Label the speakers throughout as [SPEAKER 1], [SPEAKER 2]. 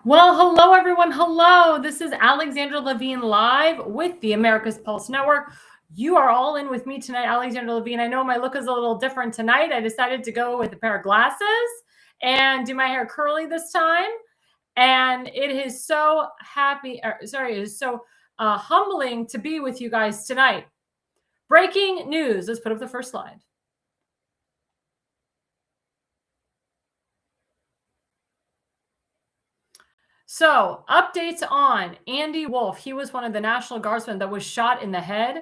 [SPEAKER 1] Well, hello, everyone. Hello. This is Alexandra Levine live with the America's Pulse Network. You are all in with me tonight, Alexandra Levine. I know my look is a little different tonight. I decided to go with a pair of glasses and do my hair curly this time. And it is so humbling to be with you guys tonight. Breaking news. Let's put up the first slide. So, updates on Andy Wolf. He was one of the National Guardsmen that was shot in the head.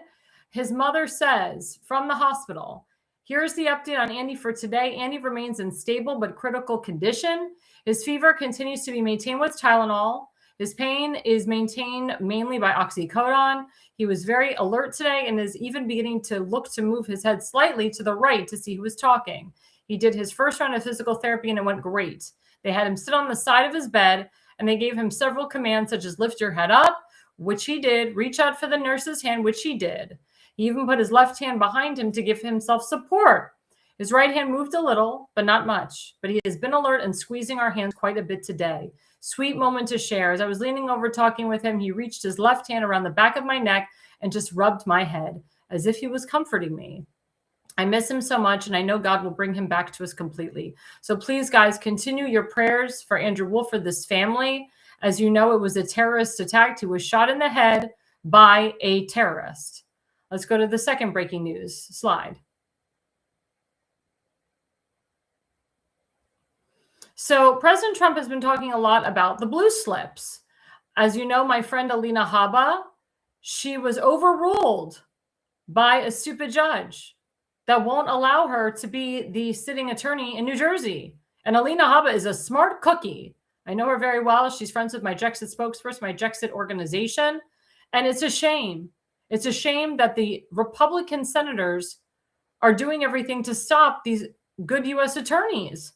[SPEAKER 1] His mother says from the hospital, here's the update on Andy for today. Andy remains in stable but critical condition. His fever continues to be maintained with Tylenol. His pain is maintained mainly by oxycodone. He was very alert today and is even beginning to look to move his head slightly to the right to see who was talking. He did his first round of physical therapy and it went great. They had him sit on the side of his bed and they gave him several commands such as lift your head up, which he did, reach out for the nurse's hand, which he did. He even put his left hand behind him to give himself support. His right hand moved a little, but not much. But he has been alert and squeezing our hands quite a bit today. Sweet moment to share. As I was leaning over talking with him, he reached his left hand around the back of my neck and just rubbed my head as if he was comforting me. I miss him so much, and I know God will bring him back to us completely. So please, guys, continue your prayers for Andrew Wolf, for this family. As you know, it was a terrorist attack. He was shot in the head by a terrorist. Let's go to the second breaking news slide. So President Trump has been talking a lot about the blue slips. As you know, my friend Alina Habba, she was overruled by a stupid judge that won't allow her to be the sitting attorney in New Jersey. And Alina Habba is a smart cookie. I know her very well. She's friends with my Jexit spokesperson, my Jexit organization. And it's a shame. It's a shame that the Republican senators are doing everything to stop these good U.S. attorneys.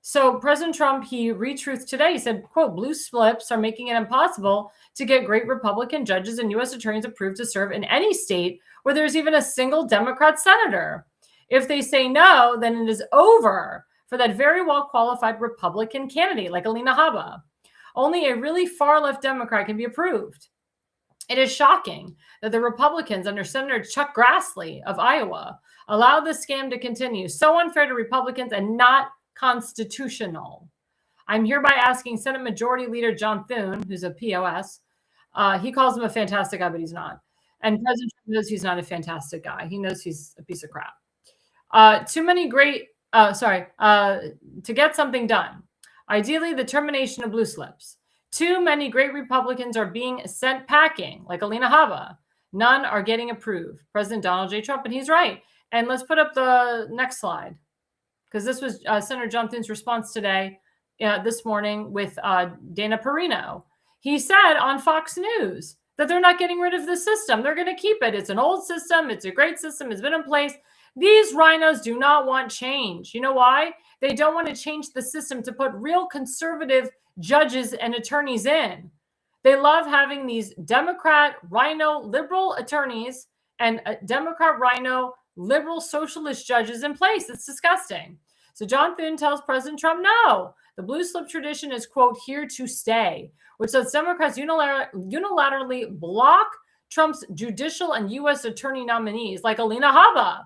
[SPEAKER 1] So President Trump, he retruthed today. He said, quote, blue slips are making it impossible to get great Republican judges and U.S. attorneys approved to serve in any state where there's even a single Democrat senator. If they say no, then it is over for that very well-qualified Republican candidate like Alina Habba. Only a really far-left Democrat can be approved. It is shocking that the Republicans under Senator Chuck Grassley of Iowa allow this scam to continue. So unfair to Republicans and not constitutional. I'm hereby asking Senate Majority Leader John Thune, who's a POS, he calls him a fantastic guy, but he's not. And President Trump knows he's not a fantastic guy. He knows he's a piece of crap. To get something done. Ideally, the termination of blue slips. Too many great Republicans are being sent packing, like Alina Habba. None are getting approved. President Donald J. Trump, and he's right. And let's put up the next slide, because this was Senator John Thune's response today, this morning with Dana Perino. He said on Fox News that they're not getting rid of the system. They're going to keep it. It's an old system. It's a great system. It's been in place. These rhinos do not want change. You know why? They don't want to change the system to put real conservative judges and attorneys in. They love having these Democrat, rhino, liberal attorneys and Democrat, rhino, liberal, socialist judges in place. It's disgusting. So John Thune tells President Trump, no, the blue slip tradition is, quote, here to stay, which says Democrats unilaterally block Trump's judicial and U.S. attorney nominees like Alina Habba.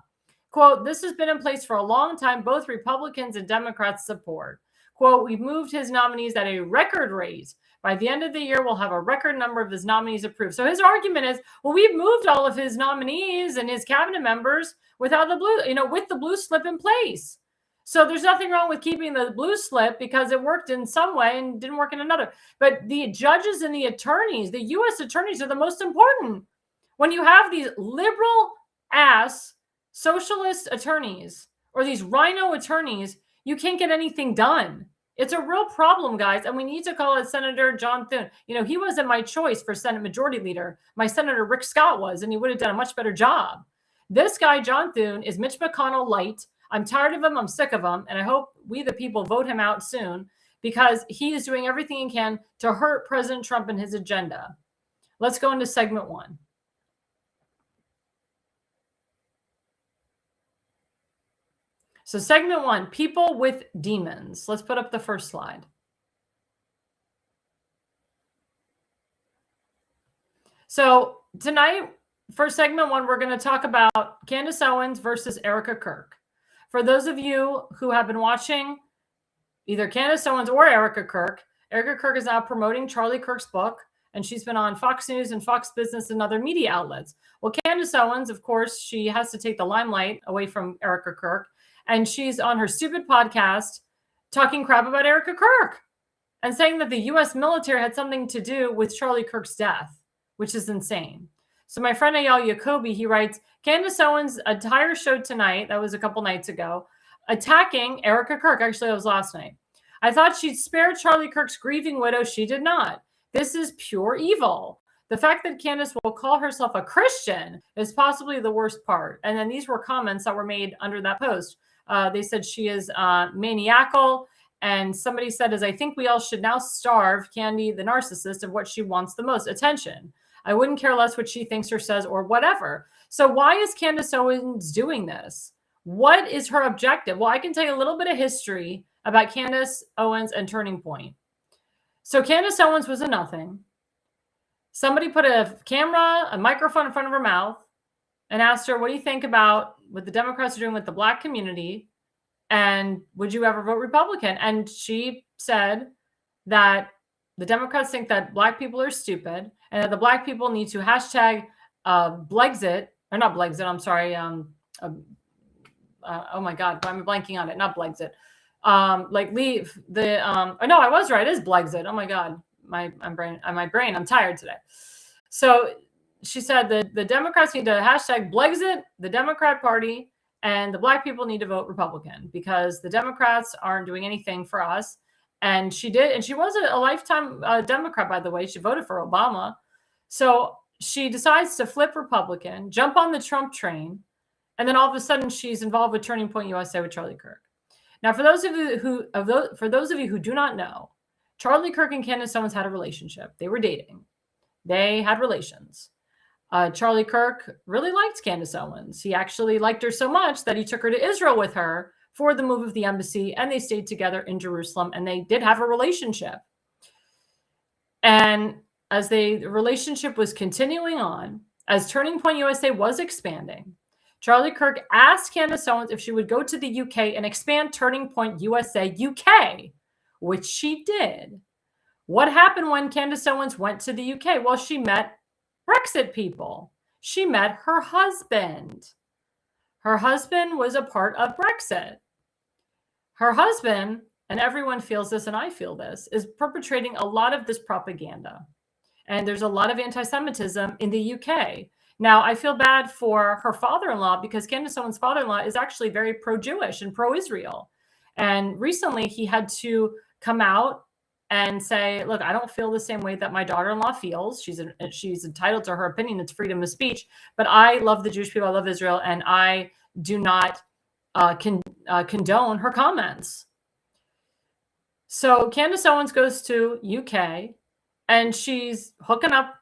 [SPEAKER 1] Quote, this has been in place for a long time. Both Republicans and Democrats support. Quote, we've moved his nominees at a record rate. By the end of the year, we'll have a record number of his nominees approved. So his argument is, well, we've moved all of his nominees and his cabinet members without the blue, with the blue slip in place. So there's nothing wrong with keeping the blue slip because it worked in some way and didn't work in another. But the judges and the attorneys, the U.S. attorneys are the most important. When you have these liberal ass socialist attorneys or these rhino attorneys, you can't get anything done. It's a real problem, guys, and we need to call it Senator John Thune. He wasn't my choice for Senate Majority Leader. My Senator Rick Scott was, and he would have done a much better job. This guy, John Thune, is Mitch McConnell light. I'm tired of him. I'm sick of him, and I hope we, the people, vote him out soon because he is doing everything he can to hurt President Trump and his agenda. Let's go into segment one. So segment one, people with demons. Let's put up the first slide. So tonight, for segment one, we're going to talk about Candace Owens versus Erica Kirk. For those of you who have been watching either Candace Owens or Erica Kirk is now promoting Charlie Kirk's book, and she's been on Fox News and Fox Business and other media outlets. Well, Candace Owens, of course, she has to take the limelight away from Erica Kirk, and she's on her stupid podcast talking crap about Erica Kirk and saying that the U.S. military had something to do with Charlie Kirk's death, which is insane. So my friend Ayal Yacobi, he writes, Candace Owens' entire show tonight, that was a couple nights ago, attacking Erica Kirk. Actually, that was last night. I thought she'd spare Charlie Kirk's grieving widow. She did not. This is pure evil. The fact that Candace will call herself a Christian is possibly the worst part. And then these were comments that were made under that post. They said she is maniacal. And somebody said, I think we all should now starve Candy, the narcissist, of what she wants the most, attention. I wouldn't care less what she thinks or says or whatever. So why is Candace Owens doing this? What is her objective? Well, I can tell you a little bit of history about Candace Owens and Turning Point. So Candace Owens was a nothing. Somebody put a camera, a microphone in front of her mouth and asked her, what do you think about what the Democrats are doing with the Black community? And would you ever vote Republican? And she said that the Democrats think that Black people are stupid and that the Black people need to hashtag Blexit, or not Blexit, I'm sorry. Oh my God, I'm blanking on it. Not Blexit. Like leave the, no, I was right. It is Blexit. Oh my God, my brain, I'm tired today. So she said that the Democrats need to hashtag Blexit, the Democrat Party, and the Black people need to vote Republican because the Democrats aren't doing anything for us. And she did. And she was a lifetime Democrat, by the way. She voted for Obama. So she decides to flip Republican, jump on the Trump train. And then all of a sudden she's involved with Turning Point USA with Charlie Kirk. Now, for those of you who do not know, Charlie Kirk and Candace Owens had a relationship. They were dating. They had relations. Charlie Kirk really liked Candace Owens. He actually liked her so much that he took her to Israel with her for the move of the embassy, and they stayed together in Jerusalem, and they did have a relationship. And as the relationship was continuing on, as Turning Point USA was expanding, Charlie Kirk asked Candace Owens if she would go to the UK and expand Turning Point USA UK, which she did. What happened when Candace Owens went to the UK? Well, she met Brexit people. She met her husband. Her husband was a part of Brexit. Her husband, and everyone feels this and I feel this, is perpetrating a lot of this propaganda. And there's a lot of anti-Semitism in the UK. Now, I feel bad for her father-in-law because Candace Owens' father-in-law is actually very pro-Jewish and pro-Israel. And recently he had to come out and say, look, I don't feel the same way that my daughter-in-law feels. She's entitled to her opinion. It's freedom of speech. But I love the Jewish people. I love Israel. And I do not condone her comments. So Candace Owens goes to UK and she's hooking up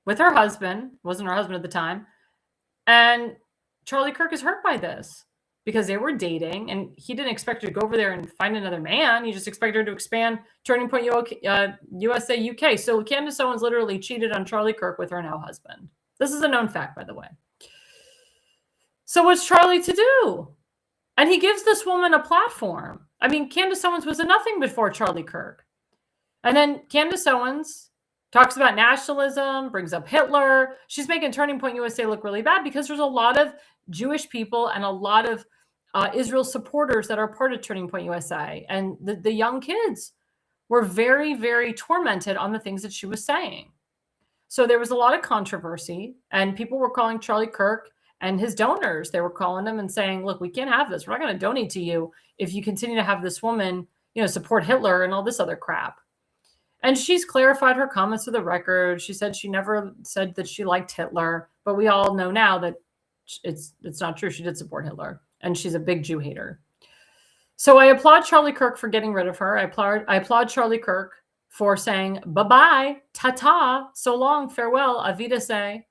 [SPEAKER 1] with her husband. Wasn't her husband at the time. And Charlie Kirk is hurt by this because they were dating and he didn't expect her to go over there and find another man. He just expected her to expand Turning Point USA UK. So Candace Owens literally cheated on Charlie Kirk with her now husband. This is a known fact, by the way. So what's Charlie to do? And he gives this woman a platform. I mean, Candace Owens was a nothing before Charlie Kirk. And then Candace Owens talks about nationalism, brings up Hitler. She's making Turning Point USA look really bad because there's a lot of Jewish people and a lot of Israel supporters that are part of Turning Point USA. And the young kids were very, very tormented on the things that she was saying. So there was a lot of controversy and people were calling Charlie Kirk and his donors, they were calling them and saying, look, we can't have this. We're not going to donate to you if you continue to have this woman, support Hitler and all this other crap. And she's clarified her comments to the record. She said she never said that she liked Hitler, but we all know now that it's not true. She did support Hitler and she's a big Jew hater. So I applaud Charlie Kirk for getting rid of her. I applaud Charlie Kirk for saying bye-bye, ta-ta, so long, farewell, Avidase.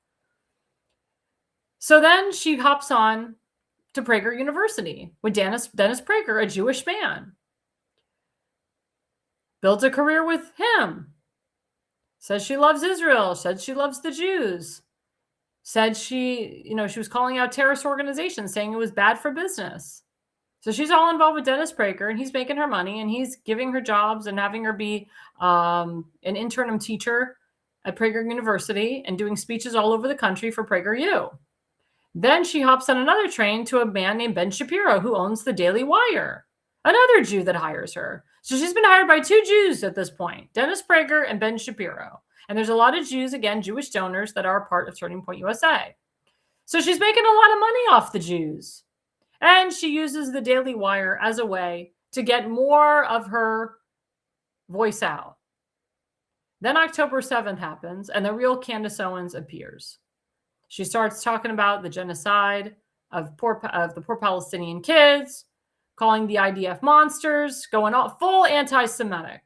[SPEAKER 1] So then she hops on to Prager University with Dennis Prager, a Jewish man. Builds a career with him. Says she loves Israel, said she loves the Jews, said she was calling out terrorist organizations, saying it was bad for business. So she's all involved with Dennis Prager, and he's making her money, and he's giving her jobs and having her be an interim teacher at Prager University and doing speeches all over the country for PragerU. Then she hops on another train to a man named Ben Shapiro, who owns the Daily Wire, another Jew that hires her. So she's been hired by two Jews at this point, Dennis Prager and Ben Shapiro. And there's a lot of Jews, again, Jewish donors that are a part of Turning Point USA. So she's making a lot of money off the Jews. And she uses the Daily Wire as a way to get more of her voice out. Then October 7th happens, and the real Candace Owens appears. She starts talking about the genocide of the poor Palestinian kids, calling the IDF monsters, going all full anti-Semitic.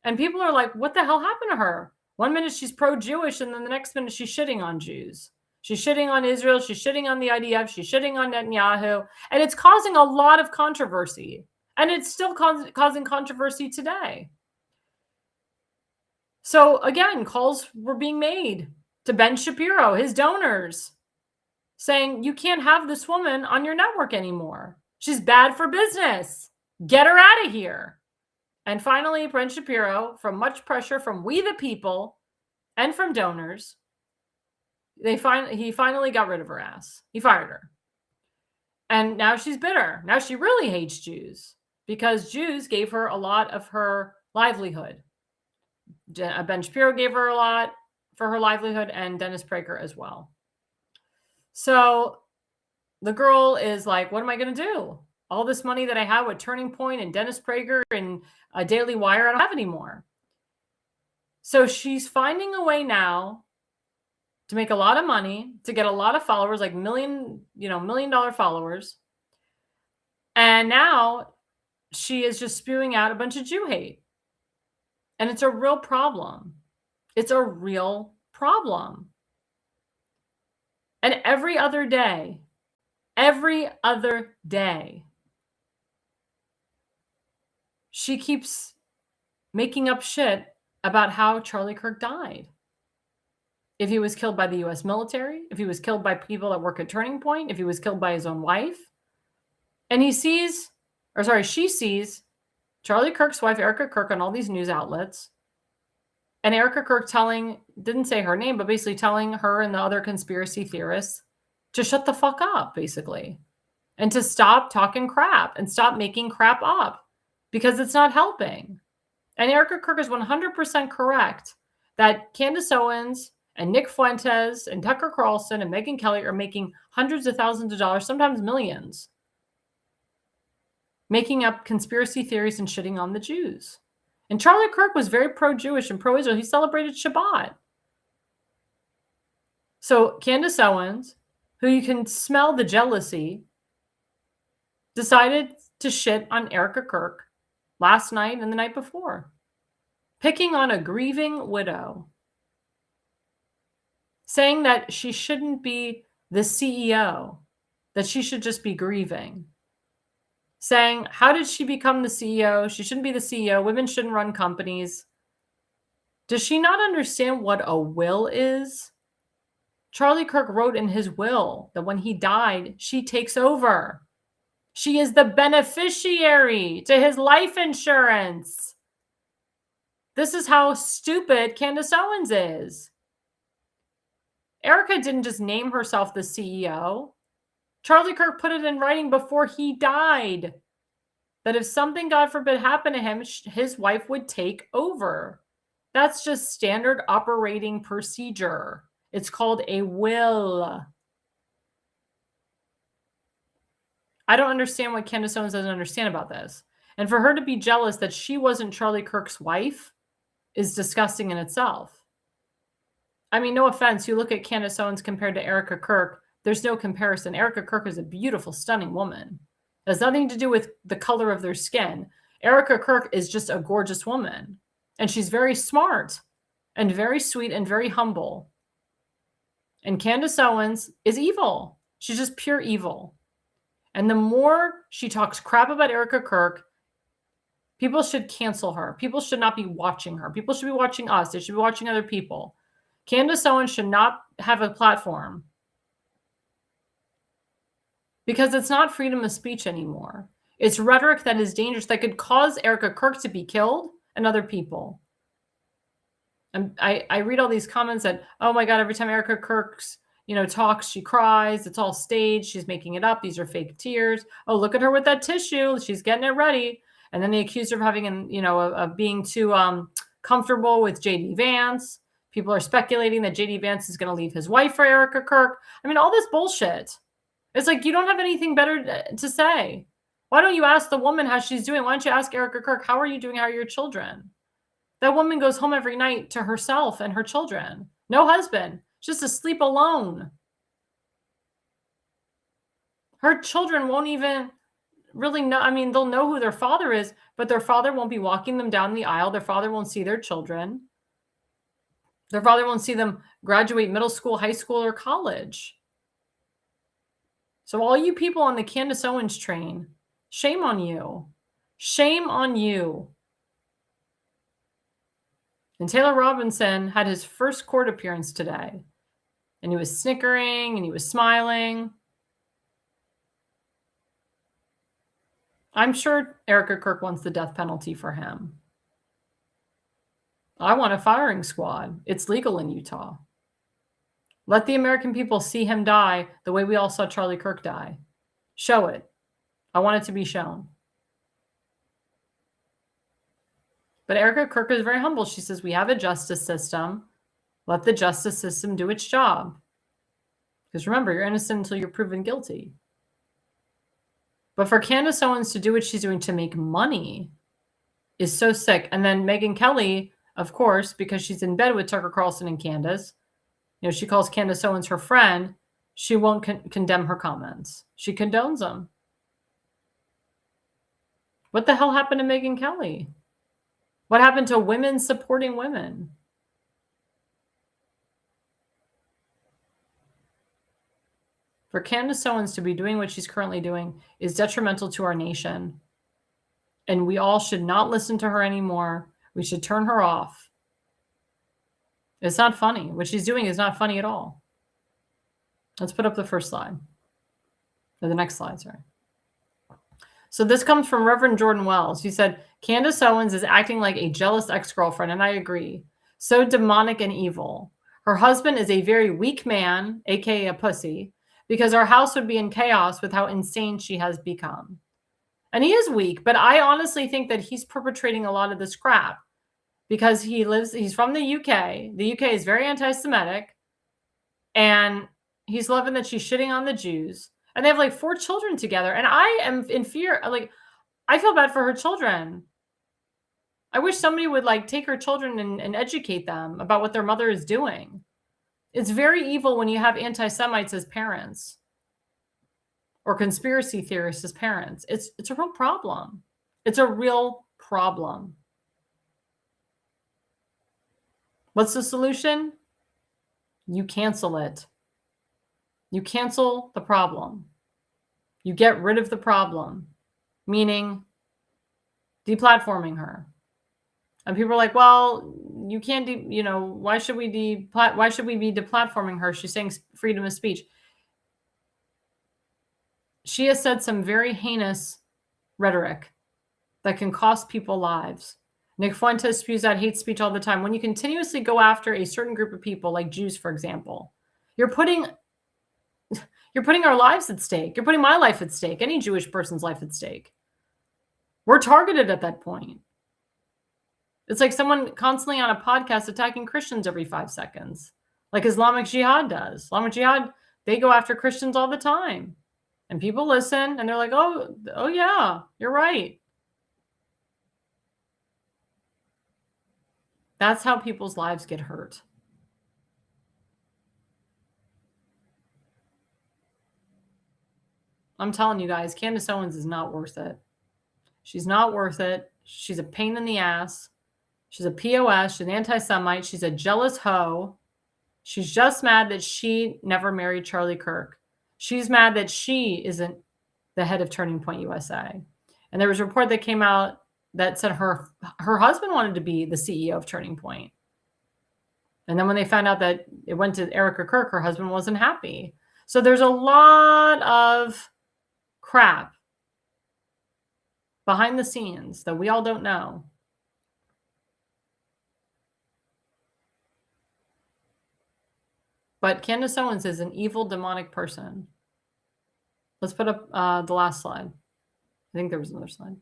[SPEAKER 1] And people are like, what the hell happened to her? One minute she's pro-Jewish, and then the next minute she's shitting on Jews. She's shitting on Israel. She's shitting on the IDF. She's shitting on Netanyahu. And it's causing a lot of controversy. And it's still causing controversy today. So again, calls were being made to Ben Shapiro, his donors, saying, you can't have this woman on your network anymore. She's bad for business. Get her out of here. And finally, Ben Shapiro, from much pressure from we the people and from donors, he finally got rid of her ass. He fired her. And now she's bitter. Now she really hates Jews because Jews gave her a lot of her livelihood. Ben Shapiro gave her a lot for her livelihood, and Dennis Prager as well. So the girl is like, what am I going to do? All this money that I have with Turning Point and Dennis Prager and a Daily Wire, I don't have anymore. So she's finding a way now to make a lot of money, to get a lot of followers, like $1 million followers. And now she is just spewing out a bunch of Jew hate. And it's a real problem. It's a real problem. And every other day, she keeps making up shit about how Charlie Kirk died. If he was killed by the US military, if he was killed by people that work at Turning Point, if he was killed by his own wife. And she sees Charlie Kirk's wife, Erica Kirk, on all these news outlets. And Erica Kirk didn't say her name, but basically telling her and the other conspiracy theorists to shut the fuck up, basically. And to stop talking crap and stop making crap up because it's not helping. And Erica Kirk is 100% correct that Candace Owens and Nick Fuentes and Tucker Carlson and Megyn Kelly are making hundreds of thousands of dollars, sometimes millions, making up conspiracy theories and shitting on the Jews. And Charlie Kirk was very pro-Jewish and pro-Israel. He celebrated Shabbat. So Candace Owens, who you can smell the jealousy, decided to shit on Erica Kirk last night and the night before, picking on a grieving widow, saying that she shouldn't be the CEO, that she should just be grieving. Saying, how did she become the CEO? She shouldn't be the CEO. Women shouldn't run companies. Does she not understand what a will is? Charlie Kirk wrote in his will that when he died, she takes over. She is the beneficiary to his life insurance. This is how stupid Candace Owens is. Erica didn't just name herself the CEO. Charlie Kirk put it in writing before he died that if something, God forbid, happened to him, his wife would take over. That's just standard operating procedure. It's called a will. I don't understand what Candace Owens doesn't understand about this. And for her to be jealous that she wasn't Charlie Kirk's wife is disgusting in itself. I mean, no offense. You look at Candace Owens compared to Erica Kirk, there's no comparison. Erica Kirk is a beautiful, stunning woman. It has nothing to do with the color of their skin. Erica Kirk is just a gorgeous woman. And she's very smart and very sweet and very humble. And Candace Owens is evil. She's just pure evil. And the more she talks crap about Erica Kirk, People should cancel her. People should not be watching her. People should be watching us. They should be watching other people. Candace Owens should not have a platform because it's not freedom of speech anymore. It's rhetoric that is dangerous, that could cause Erica Kirk to be killed and other people. And I read all these comments that, oh my God, every time Erica Kirk's, talks, she cries. It's all staged. She's making it up. These are fake tears. Oh, look at her with that tissue. She's getting it ready. And then they accuse her of having, of being too comfortable with J.D. Vance. People are speculating that J.D. Vance is going to leave his wife for Erica Kirk. I mean, all this bullshit. It's like, you don't have anything better to say. Why don't you ask the woman how she's doing? Why don't you ask Erica Kirk, how are you doing? How are your children? That woman goes home every night to herself and her children. No husband, just asleep alone. Her children won't even really know. I mean, they'll know who their father is, but their father won't be walking them down the aisle. Their father won't see their children. Their father won't see them graduate middle school, high school, or college. So all you people on the Candace Owens train, shame on you. Shame on you. And Taylor Robinson had his first court appearance today. And he was snickering and he was smiling. I'm sure Erica Kirk wants the death penalty for him. I want a firing squad. It's legal in Utah. Let the American people see him die the way we all saw Charlie Kirk die. Show it. I want it to be shown. But Erica Kirk is very humble. She says, we have a justice system. Let the justice system do its job. Because remember, you're innocent until you're proven guilty. But for Candace Owens to do what she's doing to make money is so sick. And then Megyn Kelly, of course, because she's in bed with Tucker Carlson and Candace, she calls Candace Owens her friend. She won't condemn her comments. She condones them. What the hell happened to Megyn Kelly? What happened to women supporting women? For Candace Owens to be doing what she's currently doing is detrimental to our nation. And we all should not listen to her anymore. We should turn her off. It's not funny. What she's doing is not funny at all. Let's put up the first slide. Or the next slide, sorry. So this comes from Reverend Jordan Wells. He said, Candace Owens is acting like a jealous ex-girlfriend, and I agree. So demonic and evil. Her husband is a very weak man, aka a pussy, because our house would be in chaos with how insane she has become. And he is weak, but I honestly think that he's perpetrating a lot of this crap because he's from the UK. The UK is very anti-Semitic, and he's loving that she's shitting on the Jews. And they have like 4 children together. And I am in fear. Like, I feel bad for her children. I wish somebody would like take her children and educate them about what their mother is doing. It's very evil when you have anti-Semites as parents or conspiracy theorists as parents. It's a real problem. It's a real problem. What's the solution? You cancel it. You cancel the problem. You get rid of the problem, meaning deplatforming her. And people are like, well, you can't why should we be deplatforming her? She's saying freedom of speech. She has said some very heinous rhetoric that can cost people lives. Nick Fuentes spews out hate speech all the time. When you continuously go after a certain group of people, like Jews, for example, you're putting our lives at stake. You're putting my life at stake, any Jewish person's life at stake. We're targeted at that point. It's like someone constantly on a podcast attacking Christians every 5 seconds, like Islamic Jihad does. Islamic Jihad, they go after Christians all the time. And people listen, and they're like, oh yeah, you're right. That's how people's lives get hurt. I'm telling you guys, Candace Owens is not worth it. She's not worth it. She's a pain in the ass. She's a POS. She's an anti-Semite. She's a jealous hoe. She's just mad that she never married Charlie Kirk. She's mad that she isn't the head of Turning Point USA. And there was a report that came out that said her husband wanted to be the CEO of Turning Point. And then when they found out that it went to Erica Kirk, her husband wasn't happy. So there's a lot of crap behind the scenes that we all don't know. But Candace Owens is an evil, demonic person. Let's put up the last slide. I think there was another slide.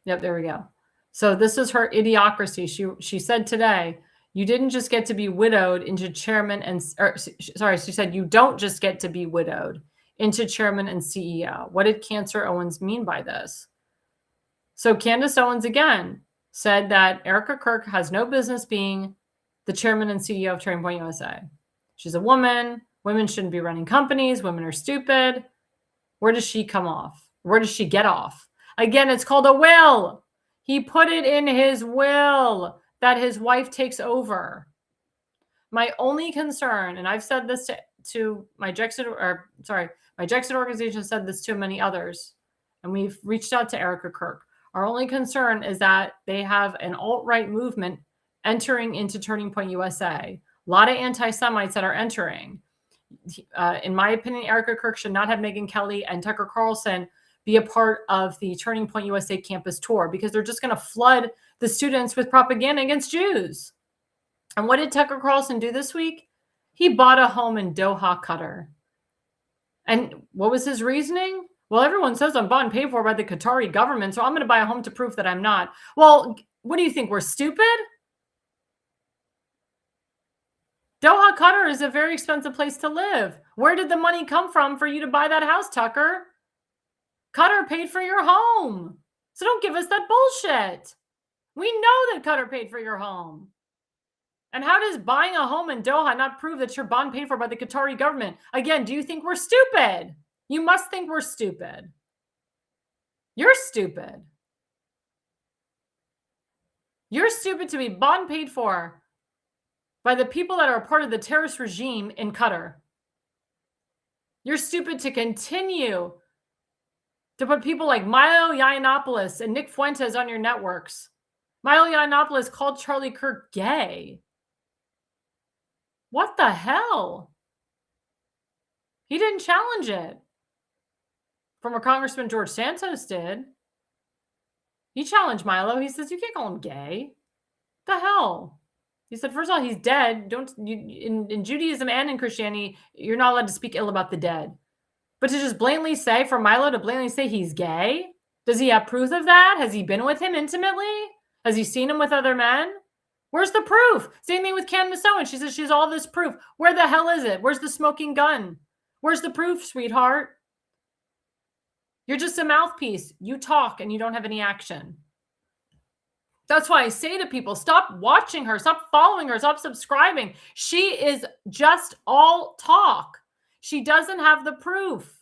[SPEAKER 1] Yep, there we go. So this is her idiocracy. She said today, you didn't just get to be widowed into chairman and, she said, you don't just get to be widowed into chairman and CEO. What did Cancer Owens mean by this? So Candace Owens, again, said that Erica Kirk has no business being the chairman and CEO of Turning Point USA. She's a woman. Women shouldn't be running companies. Women are stupid. Where does she come off? Where does she get off? Again, it's called a will. He put it in his will that his wife takes over. My only concern, and I've said this to my Jexit organization said this to many others, and we've reached out to Erica Kirk. Our only concern is that they have an alt-right movement entering into Turning Point USA. A lot of anti-Semites that are entering. In my opinion, Erica Kirk should not have Megyn Kelly and Tucker Carlson be a part of the Turning Point USA campus tour, because they're just going to flood the students with propaganda against Jews. And what did Tucker Carlson do this week? He bought a home in Doha, Qatar. And what was his reasoning? Well, everyone says I'm bought and paid for by the Qatari government, so I'm going to buy a home to prove that I'm not. Well, what do you think? We're stupid? Doha, Qatar is a very expensive place to live. Where did the money come from for you to buy that house, Tucker? Qatar paid for your home. So don't give us that bullshit. We know that Qatar paid for your home. And how does buying a home in Doha not prove that you're bond paid for by the Qatari government? Again, do you think we're stupid? You must think we're stupid. You're stupid. You're stupid to be bond paid for by the people that are a part of the terrorist regime in Qatar. You're stupid to continue to put people like Milo Yiannopoulos and Nick Fuentes on your networks. Milo Yiannopoulos called Charlie Kirk gay. What the hell? He didn't challenge it. Former Congressman George Santos did. He challenged Milo. He says, you can't call him gay. What the hell? He said, first of all, he's dead. In Judaism and in Christianity, you're not allowed to speak ill about the dead. But to just blatantly say, for Milo to blatantly say he's gay, does he have proof of that? Has he been with him intimately? Has he seen him with other men? Where's the proof? Same thing with Candace Owens. She says she has all this proof. Where the hell is it? Where's the smoking gun? Where's the proof, sweetheart? You're just a mouthpiece. You talk and you don't have any action. That's why I say to people, stop watching her, stop following her, stop subscribing. She is just all talk. She doesn't have the proof.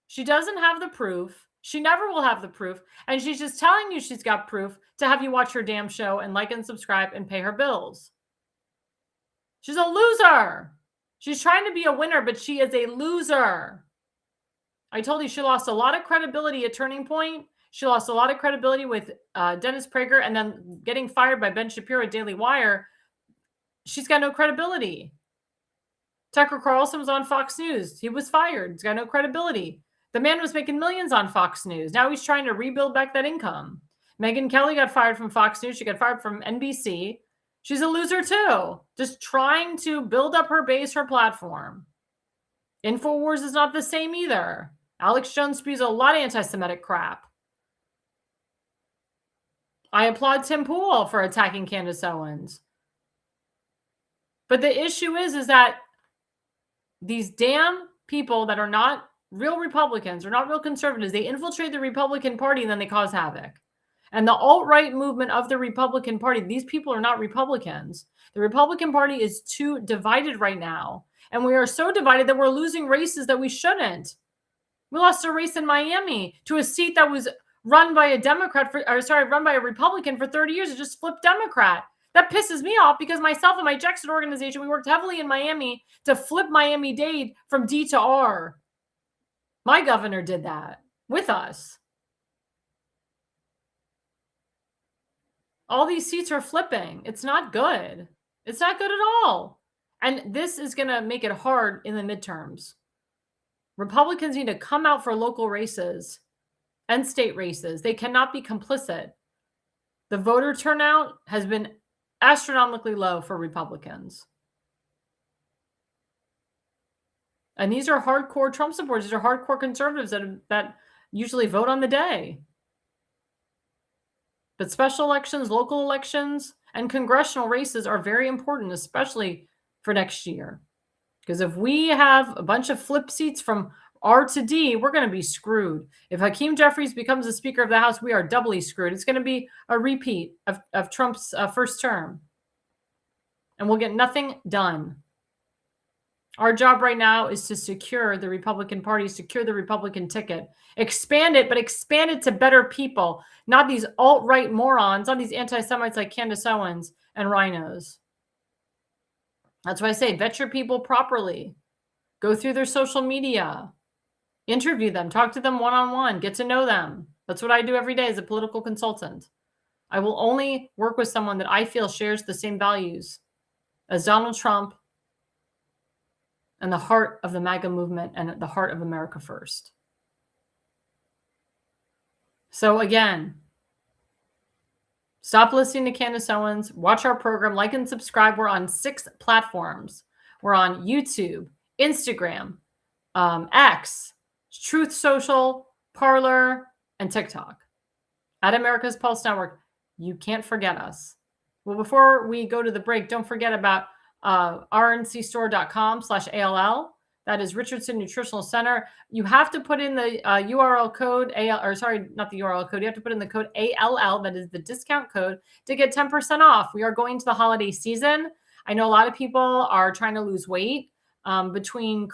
[SPEAKER 1] She doesn't have the proof. She never will have the proof. And she's just telling you she's got proof to have you watch her damn show and like and subscribe and pay her bills. She's a loser. She's trying to be a winner, but she is a loser. I told you she lost a lot of credibility at Turning Point. She lost a lot of credibility with Dennis Prager, and then getting fired by Ben Shapiro at Daily Wire. She's got no credibility. Tucker Carlson was on Fox News. He was fired. He's got no credibility. The man was making millions on Fox News. Now he's trying to rebuild back that income. Megyn Kelly got fired from Fox News. She got fired from NBC. She's a loser too. Just trying to build up her base, her platform. InfoWars is not the same either. Alex Jones spews a lot of anti-Semitic crap. I applaud Tim Pool for attacking Candace Owens. But the issue is that these damn people that are not real Republicans or not real conservatives, they infiltrate the Republican Party and then they cause havoc. And the alt-right movement of the Republican Party, these people are not Republicans. The Republican Party is too divided right now. And we are so divided that we're losing races that we shouldn't. We lost a race in Miami to a seat that was run by a Republican for 30 years. It just flipped Democrat. That pisses me off because myself and my Jexit organization, we worked heavily in Miami to flip Miami-Dade from D to R. My governor did that with us. All these seats are flipping. It's not good. It's not good at all. And this is going to make it hard in the midterms. Republicans need to come out for local races and state races. They cannot be complicit. The voter turnout has been astronomically low for Republicans. And these are hardcore Trump supporters. These are hardcore conservatives that usually vote on the day. But special elections, local elections, and congressional races are very important, especially for next year. Because if we have a bunch of flip seats from R to D, we're going to be screwed. If Hakeem Jeffries becomes the Speaker of the House, we are doubly screwed. It's going to be a repeat of Trump's first term. And we'll get nothing done. Our job right now is to secure the Republican Party, secure the Republican ticket, expand it, but expand it to better people, not these alt-right morons, not these anti-Semites like Candace Owens and rhinos. That's why I say vet your people properly. Go through their social media, interview them, talk to them one-on-one, get to know them. That's what I do every day as a political consultant. I will only work with someone that I feel shares the same values as Donald Trump and the heart of the MAGA movement and the heart of America first. So again, stop listening to Candace Owens. Watch our program, like and subscribe. We're on 6 platforms. We're on YouTube, Instagram, X, Truth Social, Parler, and TikTok. At America's Pulse Network, you can't forget us. Well, before we go to the break, don't forget about rncstore.com/ALL. That is Richardson Nutritional Center. You have to put in the URL code, not the URL code. You have to put in the code ALL. That is the discount code to get 10% off. We are going to the holiday season. I know a lot of people are trying to lose weight between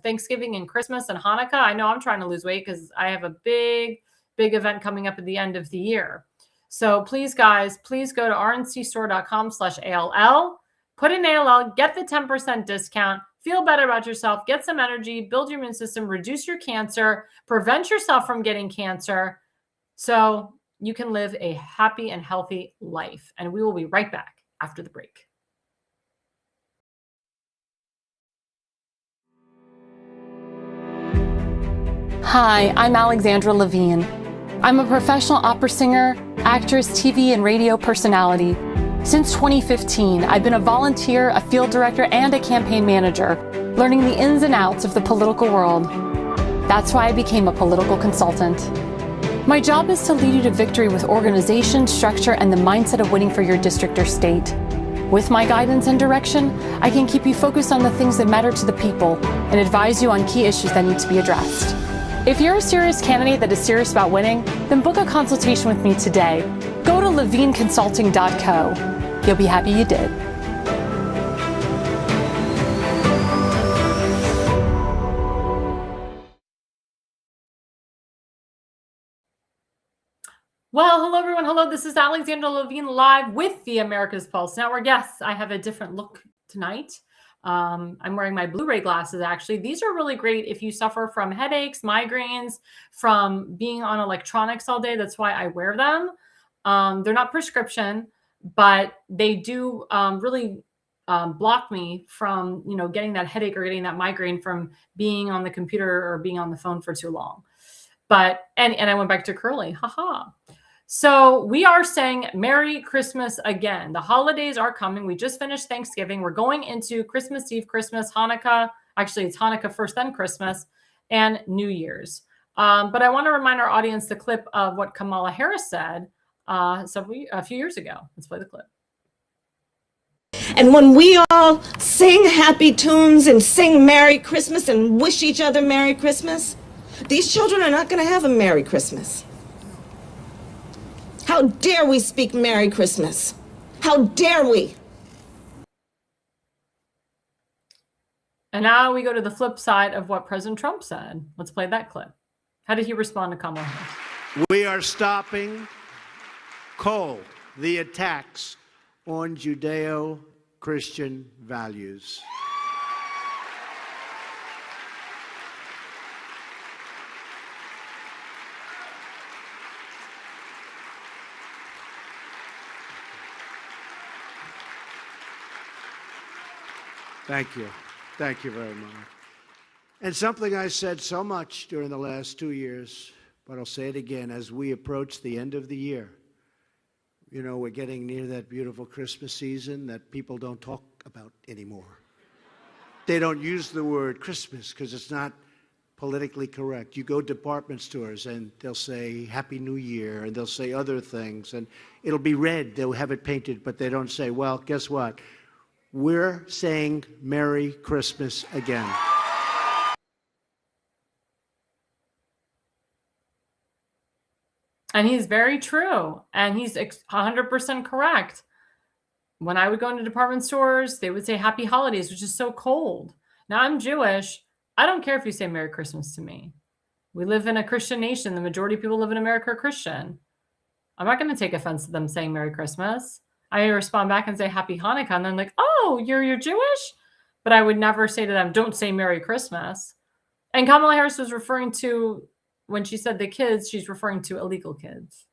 [SPEAKER 1] Thanksgiving and Christmas and Hanukkah. I know I'm trying to lose weight because I have a big event coming up at the end of the year. So please, guys, please go to rncstore.com/ALL. Put in ALL, get the 10% discount, feel better about yourself, get some energy, build your immune system, reduce your cancer, prevent yourself from getting cancer so you can live a happy and healthy life. And we will be right back after the break.
[SPEAKER 2] Hi, I'm Alexandra Levine. I'm a professional opera singer, actress, TV, and radio personality. Since 2015, I've been a volunteer, a field director, and a campaign manager, learning the ins and outs of the political world. That's why I became a political consultant. My job is to lead you to victory with organization, structure, and the mindset of winning for your district or state. With my guidance and direction, I can keep you focused on the things that matter to the people and advise you on key issues that need to be addressed. If you're a serious candidate that is serious about winning, then book a consultation with me today. Go to levineconsulting.co. You'll be happy you did.
[SPEAKER 1] Well, hello, everyone. Hello, this is Alexandra Levine live with the America's Pulse Network. Yes, I have a different look tonight. I'm wearing my Blu-ray glasses, actually. These are really great if you suffer from headaches, migraines, from being on electronics all day. That's why I wear them. They're not prescription, but they do really block me from, getting that headache or getting that migraine from being on the computer or being on the phone for too long. But, and I went back to curly, haha. So we are saying Merry Christmas again. The holidays are coming. We just finished Thanksgiving. We're going into Christmas Eve, Christmas, Hanukkah. Actually, it's Hanukkah first, then Christmas, and New Year's. But I want to remind our audience the clip of what Kamala Harris said a few years ago. Let's play the clip.
[SPEAKER 3] And when we all sing happy tunes and sing Merry Christmas and wish each other Merry Christmas, these children are not going to have a Merry Christmas. How dare we speak Merry Christmas? How dare we?
[SPEAKER 1] And now we go to the flip side of what President Trump said. Let's play that clip. How did he respond to Kamala Harris?
[SPEAKER 4] We are stopping cold the attacks on Judeo-Christian values. Thank you. Thank you very much. And something I said so much during the last 2 years, but I'll say it again as we approach the end of the year. You know, we're getting near that beautiful Christmas season that people don't talk about anymore. They don't use the word Christmas because it's not politically correct. You go to department stores and they'll say Happy New Year and they'll say other things and it'll be red. They'll have it painted, but they don't say, well, guess what? We're saying Merry Christmas again.
[SPEAKER 1] And he's very true. And he's 100% correct. When I would go into department stores, they would say Happy Holidays, which is so cold. Now, I'm Jewish. I don't care if you say Merry Christmas to me. We live in a Christian nation. The majority of people live in America are Christian. I'm not going to take offense to them saying Merry Christmas. I respond back and say Happy Hanukkah. And they're like, oh, you're Jewish? But I would never say to them, don't say Merry Christmas. And Kamala Harris was referring to, when she said the kids, she's referring to illegal kids.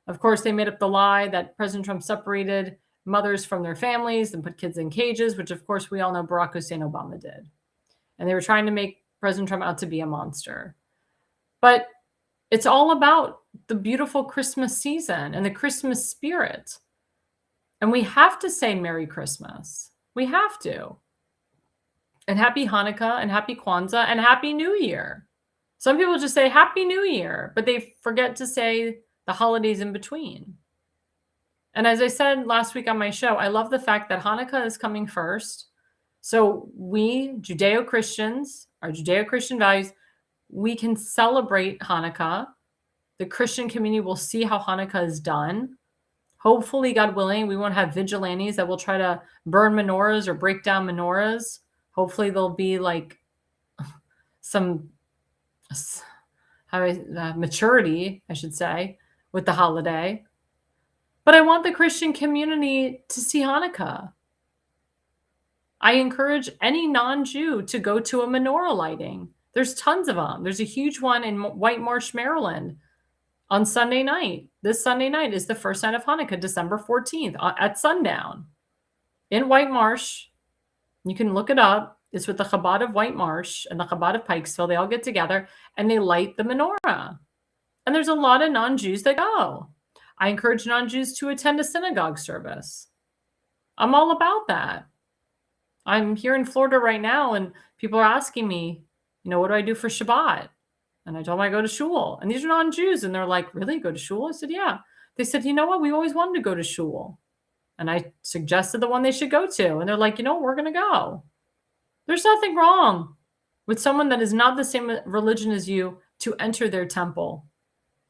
[SPEAKER 1] Of course, they made up the lie that President Trump separated mothers from their families and put kids in cages, which of course we all know Barack Hussein Obama did. And they were trying to make President Trump out to be a monster. But it's all about the beautiful Christmas season and the Christmas spirit. And we have to say Merry Christmas. We have to. And Happy Hanukkah and Happy Kwanzaa and Happy New Year. Some people just say Happy New Year, but they forget to say the holidays in between. And as I said last week on my show, I love the fact that Hanukkah is coming first. So we, Judeo-Christians, our Judeo-Christian values, we can celebrate Hanukkah. The Christian community will see how Hanukkah is done. Hopefully, God willing, we won't have vigilantes that will try to burn menorahs or break down menorahs. Hopefully, there'll be like some maturity, I should say, with the holiday. But I want the Christian community to see Hanukkah. I encourage any non-Jew to go to a menorah lighting. There's tons of them. There's a huge one in White Marsh, Maryland on Sunday night. This Sunday night is the first night of Hanukkah, December 14th at sundown in White Marsh. You can look it up. It's with the Chabad of White Marsh and the Chabad of Pikesville. They all get together and they light the menorah. And there's a lot of non-Jews that go. I encourage non-Jews to attend a synagogue service. I'm all about that. I'm here in Florida right now and people are asking me, what do I do for Shabbat? And I told them I go to shul. And these are non-Jews. And they're like, really? Go to shul? I said, yeah. They said, you know what? We always wanted to go to shul. And I suggested the one they should go to. And they're like, we're going to go. There's nothing wrong with someone that is not the same religion as you to enter their temple,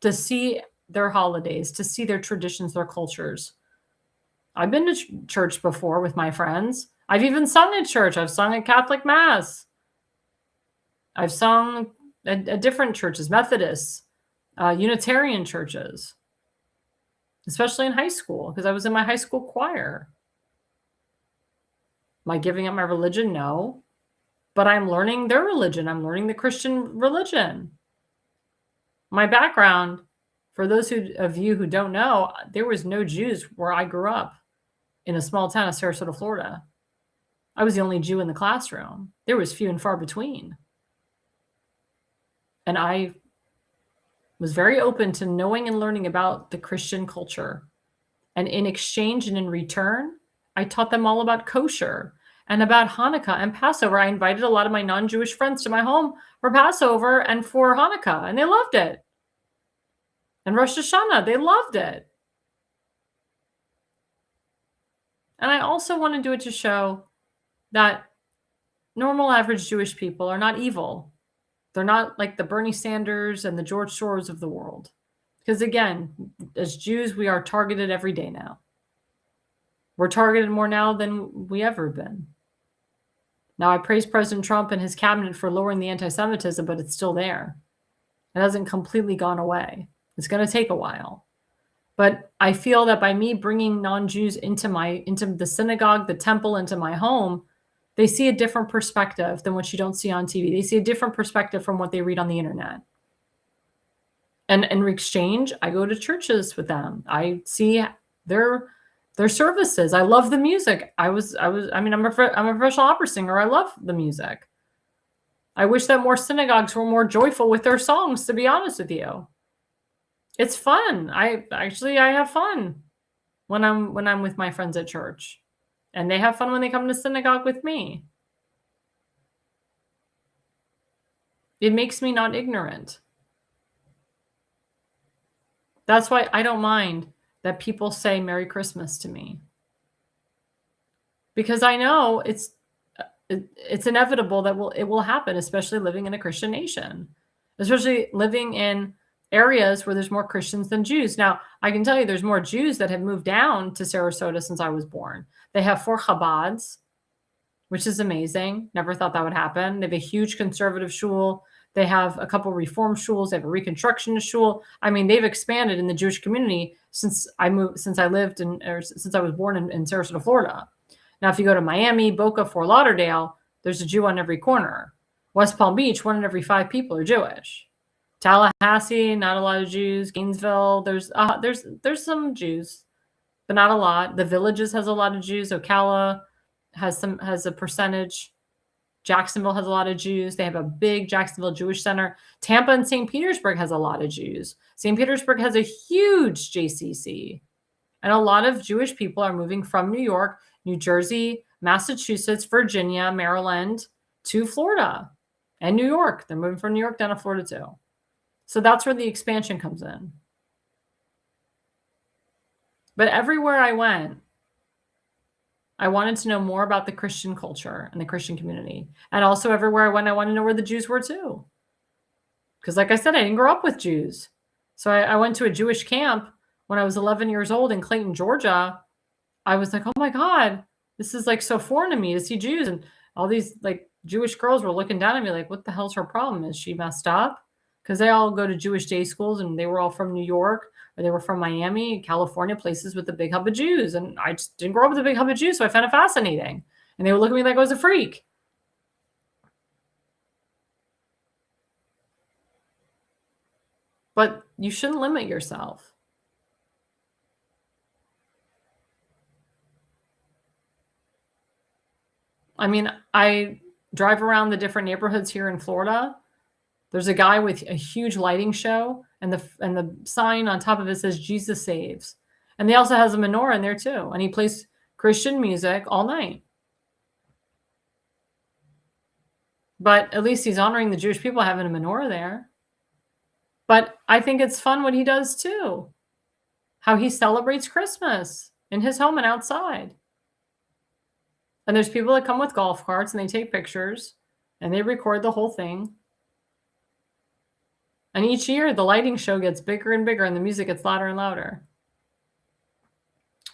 [SPEAKER 1] to see their holidays, to see their traditions, their cultures. I've been to church before with my friends. I've even sung at church. I've sung at Catholic Mass. I've sung at different churches, Methodists, Unitarian churches, especially in high school, because I was in my high school choir. Am I giving up my religion? No. But I'm learning their religion. I'm learning the Christian religion. My background, for those of you who don't know, there was no Jews where I grew up in a small town of Sarasota, Florida. I was the only Jew in the classroom. There was few and far between. And I was very open to knowing and learning about the Christian culture. And in exchange and in return, I taught them all about kosher and about Hanukkah and Passover. I invited a lot of my non-Jewish friends to my home for Passover and for Hanukkah, and they loved it. And Rosh Hashanah, they loved it. And I also want to do it to show that normal, average Jewish people are not evil. They're not like the Bernie Sanders and the George Soros of the world. Because again, as Jews, we are targeted every day now. We're targeted more now than we ever been. Now, I praise President Trump and his cabinet for lowering the anti-Semitism, but it's still there. It hasn't completely gone away. It's going to take a while. But I feel that by me bringing non-Jews into the synagogue, the temple, into my home, they see a different perspective than what you don't see on TV. They see a different perspective from what they read on the internet. And in exchange, I go to churches with them. I see their their services. I love the music. I'm a professional opera singer. I love the music. I wish that more synagogues were more joyful with their songs, to be honest with you. It's fun. I have fun when I'm with my friends at church. And they have fun when they come to synagogue with me. It makes me not ignorant. That's why I don't mind that people say Merry Christmas to me. Because I know it's inevitable that it will happen, especially living in a Christian nation, especially living in areas where there's more Christians than Jews. Now, I can tell you there's more Jews that have moved down to Sarasota since I was born. They have 4 Chabads, which is amazing. Never thought that would happen. They have a huge conservative shul. They have a couple reform shuls. They have a reconstructionist shul. I mean, they've expanded in the Jewish community since I was born in Sarasota, Florida. Now, if you go to Miami, Boca, Fort Lauderdale, there's a Jew on every corner. West Palm Beach, 1 in every 5 people are Jewish. Tallahassee, not a lot of Jews. Gainesville, there's some Jews, but not a lot. The Villages has a lot of Jews. Ocala has a percentage. Jacksonville has a lot of Jews. They have a big Jacksonville Jewish Center. Tampa and St. Petersburg has a lot of Jews. St. Petersburg has a huge JCC. And a lot of Jewish people are moving from New York, New Jersey, Massachusetts, Virginia, Maryland to Florida and New York. They're moving from New York down to Florida too. So that's where the expansion comes in. But everywhere I went, I wanted to know more about the Christian culture and the Christian community. And also everywhere I went, I wanted to know where the Jews were too. Because like I said, I didn't grow up with Jews. So I went to a Jewish camp when I was 11 years old in Clayton, Georgia. I was like, oh my God, this is like so foreign to me to see Jews. And all these like Jewish girls were looking down at me like, what the hell's her problem? Is she messed up? Because they all go to Jewish day schools and they were all from New York or they were from Miami, California, places with a big hub of Jews. And I just didn't grow up with a big hub of Jews, so I found it fascinating. And they would look at me like I was a freak. But you shouldn't limit yourself. I mean, I drive around the different neighborhoods here in Florida. There's a guy with a huge lighting show, and the sign on top of it says Jesus Saves. And he also has a menorah in there too. And he plays Christian music all night. But at least he's honoring the Jewish people having a menorah there. But I think it's fun what he does too. How he celebrates Christmas in his home and outside. And there's people that come with golf carts and they take pictures and they record the whole thing. And each year the lighting show gets bigger and bigger and the music gets louder and louder.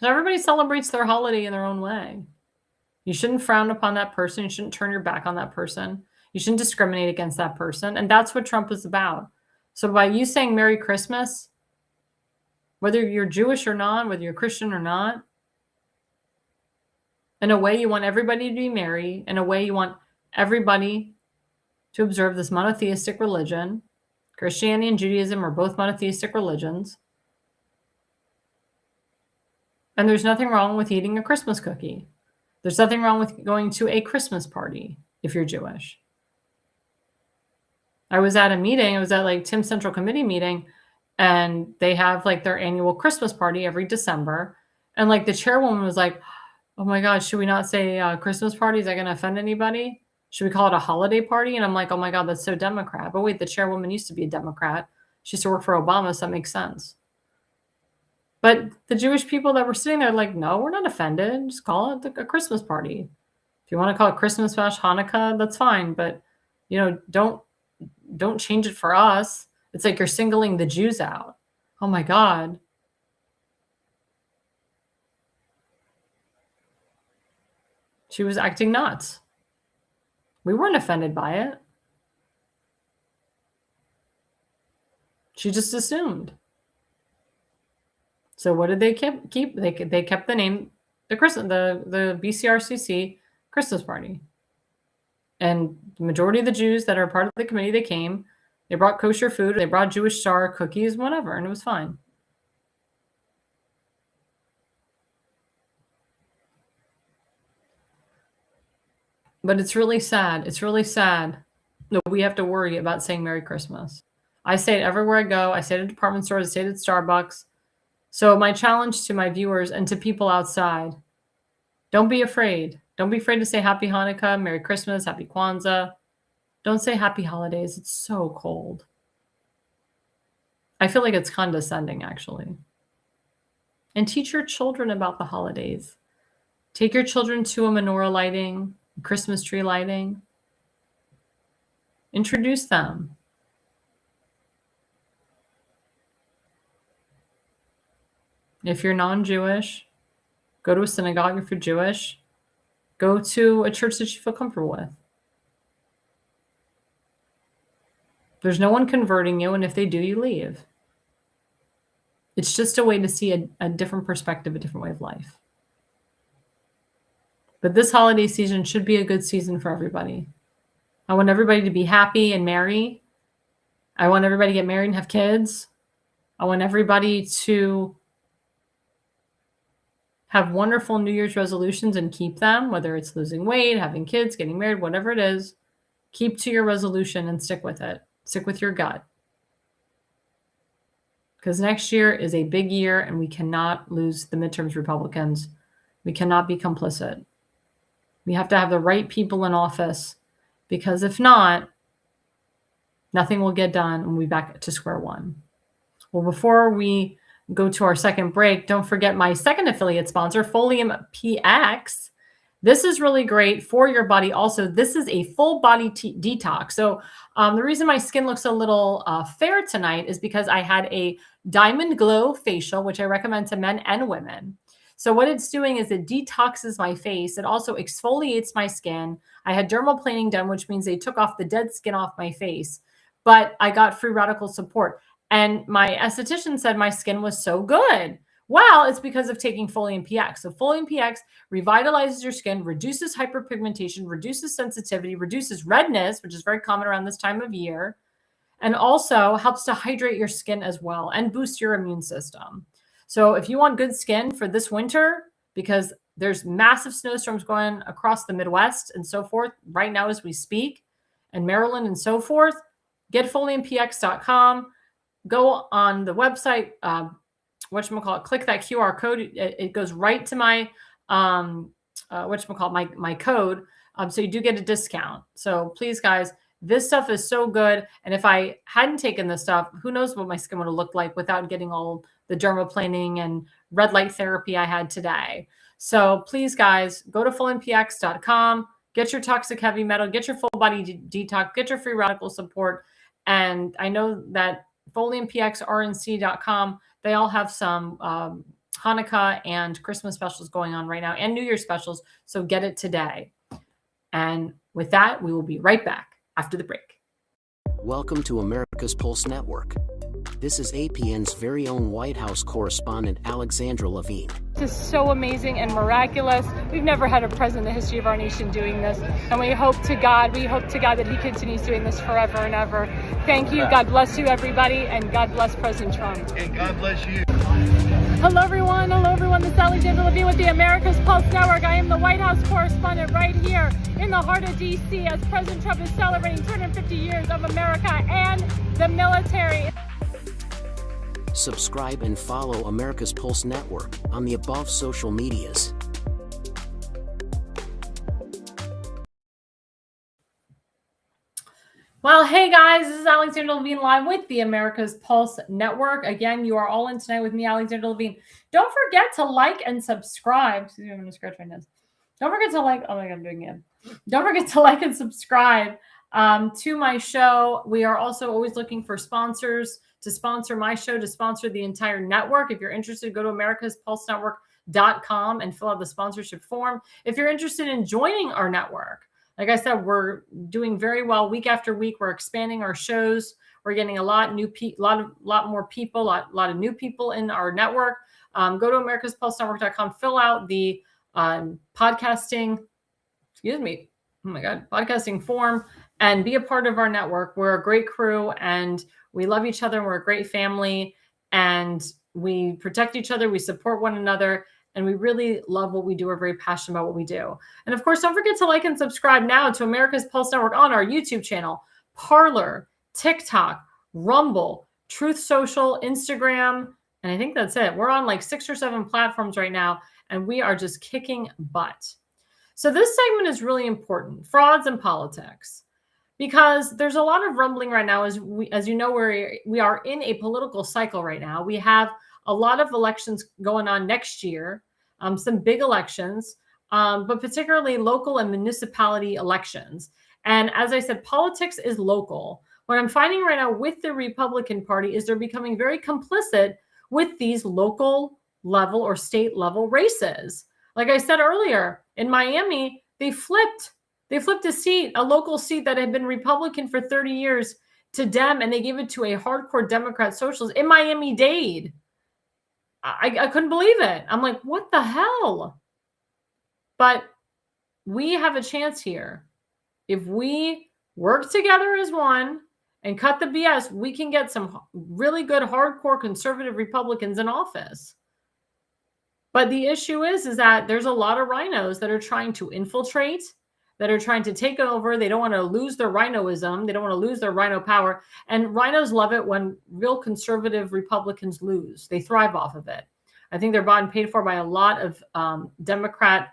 [SPEAKER 1] So everybody celebrates their holiday in their own way. You shouldn't frown upon that person. You shouldn't turn your back on that person. You shouldn't discriminate against that person. And that's what Trump is about. So by you saying Merry Christmas, whether you're Jewish or not, whether you're Christian or not, in a way you want everybody to be merry, in a way you want everybody to observe this monotheistic religion. Christianity and Judaism are both monotheistic religions. And there's nothing wrong with eating a Christmas cookie. There's nothing wrong with going to a Christmas party if you're Jewish. I was at a meeting, I was at like Tim's Central Committee meeting, and they have like their annual Christmas party every December. And like the chairwoman was like, oh my God, should we not say Christmas party? Is that going to offend anybody? Should we call it a holiday party? And I'm like, oh my God, that's so Democrat. But wait, the chairwoman used to be a Democrat. She used to work for Obama, so that makes sense. But the Jewish people that were sitting there like, no, we're not offended. Just call it a Christmas party. If you want to call it Christmas, Hanukkah, that's fine. But, you know, don't change it for us. It's like you're singling the Jews out. Oh my God. She was acting nuts. We weren't offended by it. She just assumed. So what did they keep? They kept the name, the BCRCC Christmas party. And the majority of the Jews that are part of the committee, they came. They brought kosher food. They brought Jewish star cookies, whatever, and it was fine. But it's really sad. It's really sad that we have to worry about saying Merry Christmas. I say it everywhere I go. I say it at department stores. I say it at Starbucks. So my challenge to my viewers and to people outside, don't be afraid. Don't be afraid to say Happy Hanukkah, Merry Christmas, Happy Kwanzaa. Don't say Happy Holidays. It's so cold. I feel like it's condescending, actually. And teach your children about the holidays. Take your children to a menorah lighting, Christmas tree lighting. Introduce them. If you're non-Jewish, go to a synagogue. If you're Jewish, go to a church that you feel comfortable with. There's no one converting you, and if they do, you leave. It's just a way to see a different perspective, a different way of life. But this holiday season should be a good season for everybody. I want everybody to be happy and merry. I want everybody to get married and have kids. I want everybody to have wonderful New Year's resolutions and keep them, whether it's losing weight, having kids, getting married, whatever it is. Keep to your resolution and stick with it. Stick with your gut. Because next year is a big year and we cannot lose the midterms Republicans. We cannot be complicit. We have to have the right people in office, because if not, nothing will get done and we'll be back to square one. Well, before we go to our second break, don't forget my second affiliate sponsor, Folium PX. This is really great for your body. Also, this is a full body detox. So the reason my skin looks a little fair tonight is because I had a Diamond Glow facial, which I recommend to men and women. So what it's doing is it detoxes my face. It also exfoliates my skin. I had dermal planing done, which means they took off the dead skin off my face, but I got free radical support. And my esthetician said my skin was so good. Well, it's because of taking Folium PX. So Folium PX revitalizes your skin, reduces hyperpigmentation, reduces sensitivity, reduces redness, which is very common around this time of year, and also helps to hydrate your skin as well and boost your immune system. So if you want good skin for this winter, because there's massive snowstorms going across the Midwest and so forth right now as we speak, and Maryland and so forth, get foliumpx.com. Go on the website, click that QR code. It goes right to my, my code. So you do get a discount. So please, guys, this stuff is so good. And if I hadn't taken this stuff, who knows what my skin would have looked like without getting all the dermaplaning and red light therapy I had today. So please, guys, go to foliumpx.com, get your toxic heavy metal, get your full body detox, get your free radical support. And I know that foliumpxrnc.com, they all have some Hanukkah and Christmas specials going on right now and New Year's specials. So get it today. And with that, we will be right back after the break.
[SPEAKER 5] Welcome to America's Pulse Network. This is APN's very own White House correspondent, Alexandra Levine.
[SPEAKER 2] This is so amazing and miraculous. We've never had a president in the history of our nation doing this. And we hope to God that he continues doing this forever and ever. Thank you. God bless you, everybody. And God bless President Trump.
[SPEAKER 6] And God bless you.
[SPEAKER 2] Hello, everyone. This is Alexandra Levine with the America's Pulse Network. I am the White House correspondent right here in the heart of D.C. as President Trump is celebrating 250 years of America and the military.
[SPEAKER 5] Subscribe and follow America's Pulse Network on the above social medias.
[SPEAKER 1] Well, hey guys, this is Alexandra Levine live with the America's Pulse Network. Again, you are all in tonight with me, Alexandra Levine. Don't forget to like and subscribe. Excuse me, I'm going to scratch my nose. Don't forget to like, oh my God, I'm doing it. Don't forget to like and subscribe to my show. We are also always looking for sponsors to sponsor my show, to sponsor the entire network. If you're interested, go to americaspulsenetwork.com and fill out the sponsorship form. If you're interested in joining our network, like I said, we're doing very well week after week. We're expanding our shows. We're getting a lot more people, a lot of new people in our network. Go to americaspulsenetwork.com, fill out the podcasting form, and be a part of our network. We're a great crew, and we love each other. We're a great family, and we protect each other. We support one another, And we really love what we do. We're very passionate about what we do. And of course, don't forget to like and subscribe now to America's Pulse Network on our YouTube channel, Parler, TikTok, Rumble, Truth Social, Instagram, and I think that's it. We're on like 6 or 7 platforms right now, and we are just kicking butt. So this segment is really important, frauds and politics, because there's a lot of rumbling right now. As you know, we are in a political cycle right now. We have a lot of elections going on next year, some big elections, but particularly local and municipality elections. And as I said, politics is local. What I'm finding right now with the Republican Party is they're becoming very complicit with these local level or state level races. Like I said earlier, in Miami, they flipped a seat, a local seat that had been Republican for 30 years to Dem, and they gave it to a hardcore Democrat socialist in Miami-Dade. I couldn't believe it. I'm like, what the hell? But we have a chance here. If we work together as one and cut the BS, we can get some really good hardcore conservative Republicans in office. But the issue is that there's a lot of rhinos that are trying to infiltrate, that are trying to take over. They don't want to lose their rhinoism. They don't want to lose their rhino power. And rhinos love it when real conservative Republicans lose. They thrive off of it. I think they're bought and paid for by a lot of Democrat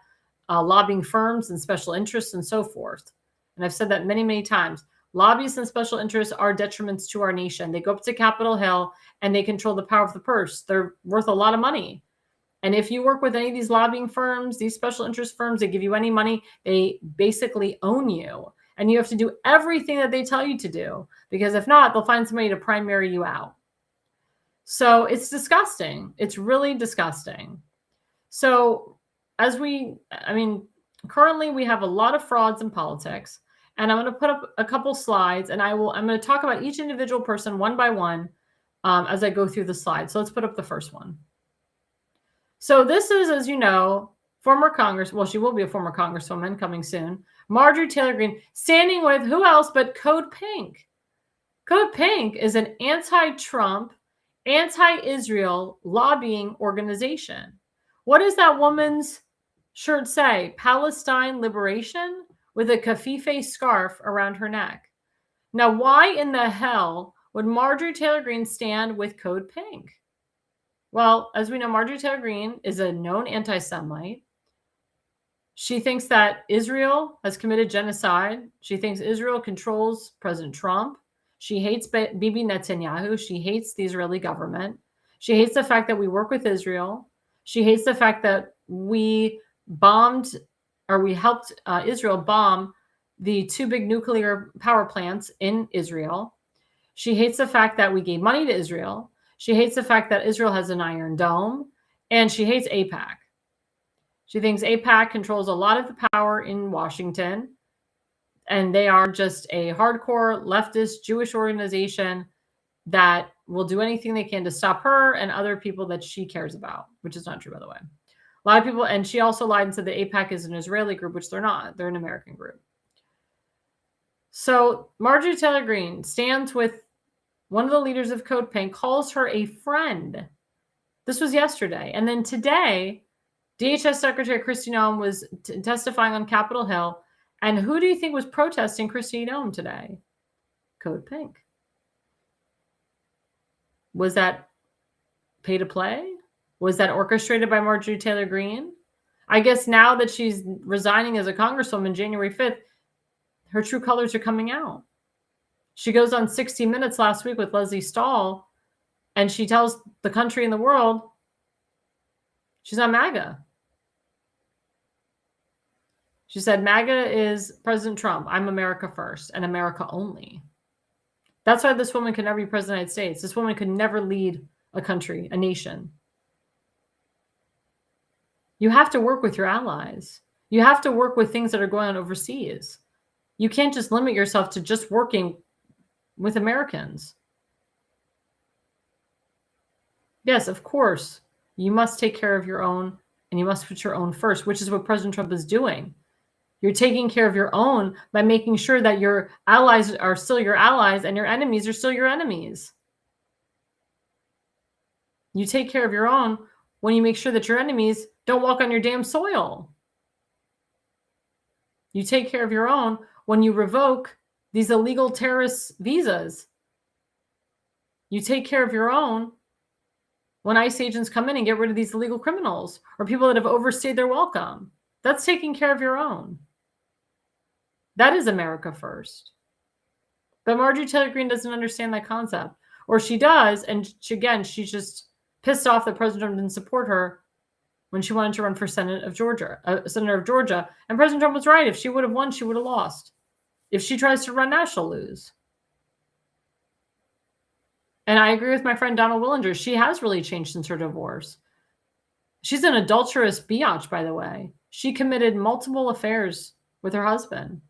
[SPEAKER 1] lobbying firms and special interests and so forth. And I've said that many, many times. Lobbyists and special interests are detriments to our nation. They go up to Capitol Hill and they control the power of the purse. They're worth a lot of money. And if you work with any of these lobbying firms, these special interest firms, they give you any money, they basically own you. And you have to do everything that they tell you to do, because if not, they'll find somebody to primary you out. So it's disgusting. It's really disgusting. So currently we have a lot of frauds in politics. And I'm going to put up a couple slides, and I'm going to talk about each individual person one by one as I go through the slides. So let's put up the first one. So this is, as you know, she will be a former Congresswoman coming soon, Marjorie Taylor Greene, standing with who else but Code Pink. Code Pink is an anti-Trump, anti-Israel lobbying organization. What does that woman's shirt say? Palestine liberation? With a kafife scarf around her neck. Now, why in the hell would Marjorie Taylor Greene stand with Code Pink? Well, as we know, Marjorie Taylor Greene is a known anti-Semite. She thinks that Israel has committed genocide. She thinks Israel controls President Trump. She hates Bibi Netanyahu. She hates the Israeli government. She hates the fact that we work with Israel. She hates the fact that we helped Israel bomb the 2 big nuclear power plants in Israel. She hates the fact that we gave money to Israel. She hates the fact that Israel has an Iron Dome. And she hates AIPAC. She thinks AIPAC controls a lot of the power in Washington. And they are just a hardcore leftist Jewish organization that will do anything they can to stop her and other people that she cares about, which is not true, by the way. A lot of people, and she also lied and said that AIPAC is an Israeli group, which they're not. They're an American group. So Marjorie Taylor Greene stands with one of the leaders of Code Pink, calls her a friend. This was yesterday. And then today, DHS Secretary Kristi Noem was testifying on Capitol Hill. And who do you think was protesting Kristi Noem today? Code Pink. Was that pay to play? Was that orchestrated by Marjorie Taylor Greene? I guess now that she's resigning as a congresswoman January 5th, her true colors are coming out. She goes on 60 Minutes last week with Leslie Stahl, and she tells the country and the world she's not MAGA. She said, MAGA is President Trump. I'm America first and America only. That's why this woman could never be president of the United States. This woman could never lead a country, a nation. You have to work with your allies. You have to work with things that are going on overseas. You can't just limit yourself to just working with Americans. Yes, of course, you must take care of your own, and you must put your own first, which is what President Trump is doing. You're taking care of your own by making sure that your allies are still your allies and your enemies are still your enemies. You take care of your own when you make sure that your enemies don't walk on your damn soil. You take care of your own when you revoke these illegal terrorist visas. You take care of your own when ICE agents come in and get rid of these illegal criminals or people that have overstayed their welcome. That's taking care of your own. That is America first. But Marjorie Taylor Greene doesn't understand that concept. Or she does, and she's just pissed off that President Trump didn't support her when she wanted to run for Senator of Georgia. And President Trump was right. If she would have won, she would have lost. If she tries to run now, she'll lose. And I agree with my friend Donald Willinger. She has really changed since her divorce. She's an adulterous biatch, by the way. She committed multiple affairs with her husband.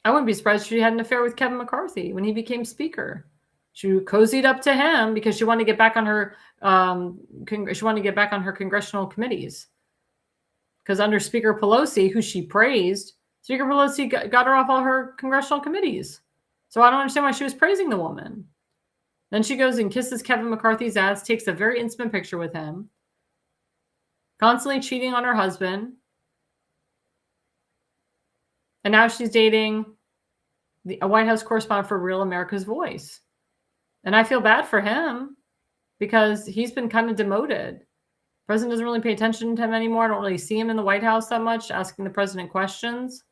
[SPEAKER 1] I wouldn't be surprised if she had an affair with Kevin McCarthy when he became speaker. She cozied up to him because she wanted to get back on her congressional committees. Because under Speaker Pelosi, who she praised, Speaker Pelosi got her off all her congressional committees. So I don't understand why she was praising the woman. Then she goes and kisses Kevin McCarthy's ass, takes a very intimate picture with him, constantly cheating on her husband. And now she's dating a White House correspondent for Real America's Voice. And I feel bad for him because he's been kind of demoted. The president doesn't really pay attention to him anymore. I don't really see him in the White House that much, asking the president questions.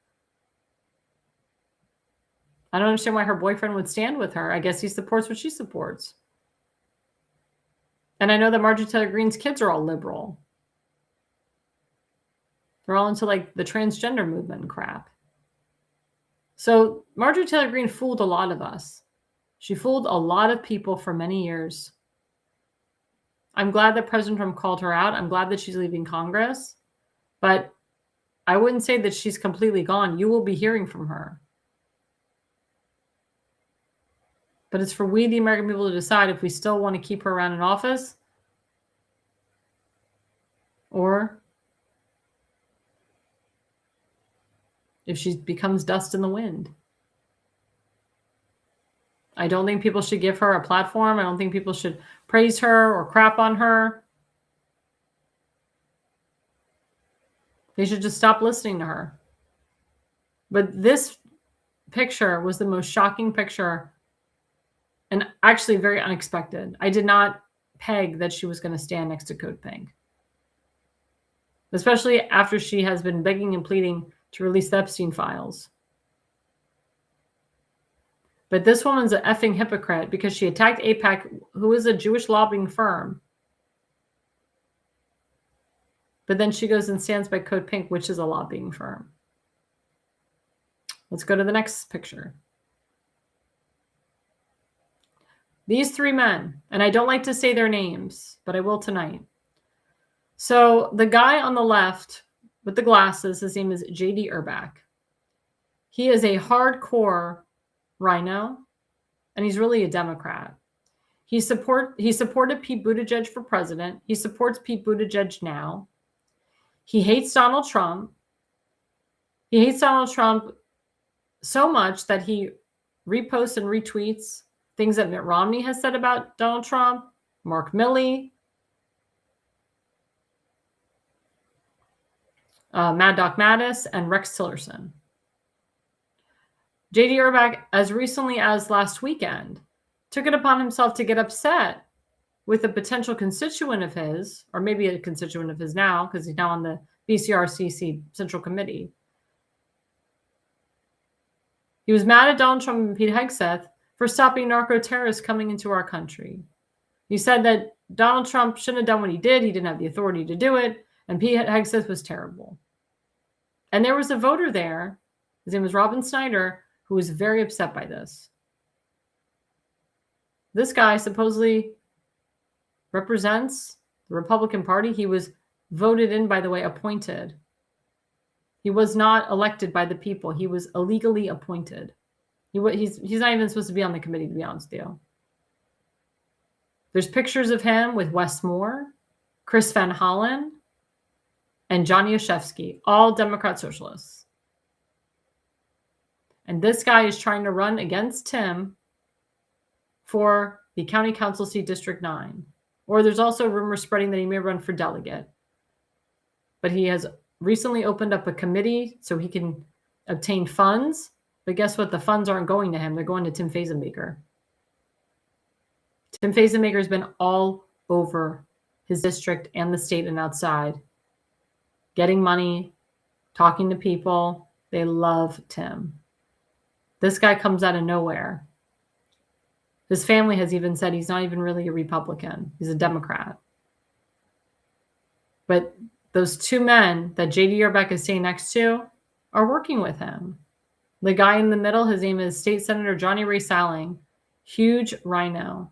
[SPEAKER 1] I don't understand why her boyfriend would stand with her. I guess he supports what she supports. And I know that Marjorie Taylor Greene's kids are all liberal. They're all into like the transgender movement and crap. So Marjorie Taylor Greene fooled a lot of us. She fooled a lot of people for many years. I'm glad that President Trump called her out. I'm glad that she's leaving Congress. But I wouldn't say that she's completely gone. You will be hearing from her. But it's for we, the American people, to decide if we still want to keep her around in office or if she becomes dust in the wind. I don't think people should give her a platform. I don't think people should praise her or crap on her. They should just stop listening to her. But this picture was the most shocking picture and actually very unexpected. I did not peg that she was going to stand next to Code Pink, especially after she has been begging and pleading to release the Epstein files. But this woman's an effing hypocrite because she attacked AIPAC, who is a Jewish lobbying firm. But then she goes and stands by Code Pink, which is a lobbying firm. Let's go to the next picture. These three men, and I don't like to say their names, but I will tonight. So the guy on the left with the glasses, his name is J.D. Urbach. He is a hardcore rhino, and he's really a Democrat. He supported Pete Buttigieg for president. He supports Pete Buttigieg now. He hates Donald Trump. He hates Donald Trump so much that he reposts and retweets things that Mitt Romney has said about Donald Trump, Mark Milley, Mad Doc Mattis, and Rex Tillerson. J.D. Urbach, as recently as last weekend, took it upon himself to get upset with a potential constituent of his, or maybe a constituent of his now, because he's now on the BCRCC Central Committee. He was mad at Donald Trump and Pete Hegseth for stopping narco-terrorists coming into our country. He said that Donald Trump shouldn't have done what he did. He didn't have the authority to do it. And Pete Hegseth was terrible. And there was a voter there, his name was Robin Snyder, who was very upset by this. This guy supposedly represents the Republican Party. He was voted in, by the way, appointed. He was not elected by the people. He was illegally appointed. He's not even supposed to be on the committee, to be honest with you. There's pictures of him with Wes Moore, Chris Van Hollen, and Johnny Oshevsky, all Democrat socialists. And this guy is trying to run against him for the County Council seat District 9. Or there's also rumors spreading that he may run for delegate. But he has recently opened up a committee so he can obtain funds. But guess what? The funds aren't going to him. They're going to Tim Fazenmaker. Tim Fazenmaker has been all over his district and the state and outside, getting money, talking to people. They love Tim. This guy comes out of nowhere. His family has even said he's not even really a Republican. He's a Democrat. But those two men that J.D. Yerbeck is staying next to are working with him. The guy in the middle, his name is State Senator Johnny Ray Salling, huge rhino.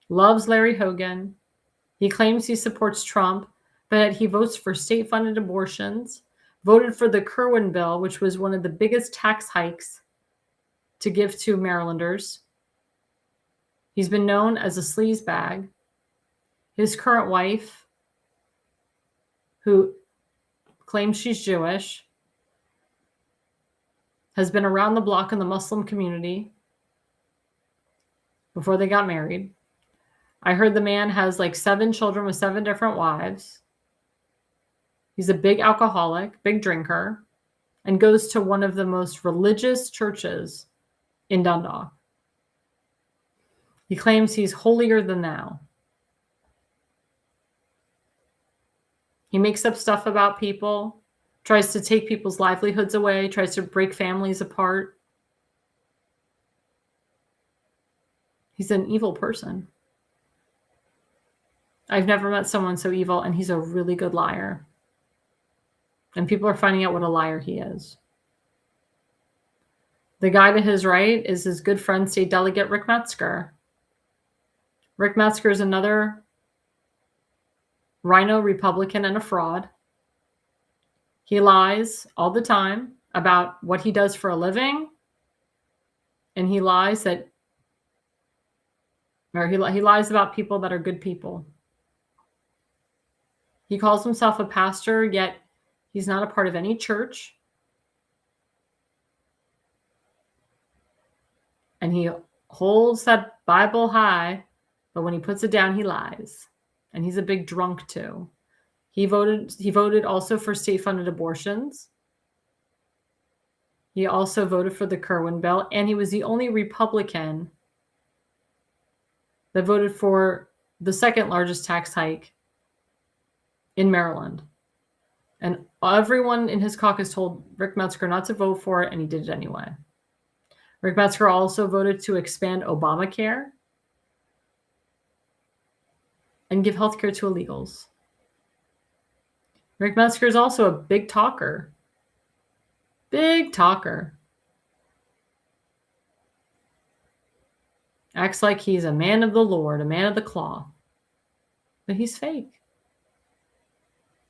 [SPEAKER 1] Loves Larry Hogan. He claims he supports Trump, but he votes for state-funded abortions, voted for the Kerwin bill, which was one of the biggest tax hikes to give to Marylanders. He's been known as a sleazebag. His current wife, who claims she's Jewish, has been around the block in the Muslim community before they got married. I heard the man has like 7 children with 7 different wives. He's a big alcoholic, big drinker, and goes to one of the most religious churches in Dundalk. He claims he's holier than thou. He makes up stuff about people, tries to take people's livelihoods away, tries to break families apart. He's an evil person. I've never met someone so evil, and he's a really good liar. And people are finding out what a liar he is. The guy to his right is his good friend, State Delegate Rick Metzger. Rick Metzger is another rhino Republican and a fraud. He lies all the time about what he does for a living. And he lies that, or he lies about people that are good people. He calls himself a pastor, yet he's not a part of any church. And he holds that Bible high, but when he puts it down, he lies. And he's a big drunk too. He voted also for state-funded abortions. He also voted for the Kerwin bill, and he was the only Republican that voted for the second largest tax hike in Maryland. And everyone in his caucus told Rick Metzger not to vote for it, and he did it anyway. Rick Metzger also voted to expand Obamacare and give health care to illegals. Rick Metzger is also a big talker. Big talker. Acts like he's a man of the Lord, a man of the cloth. But he's fake.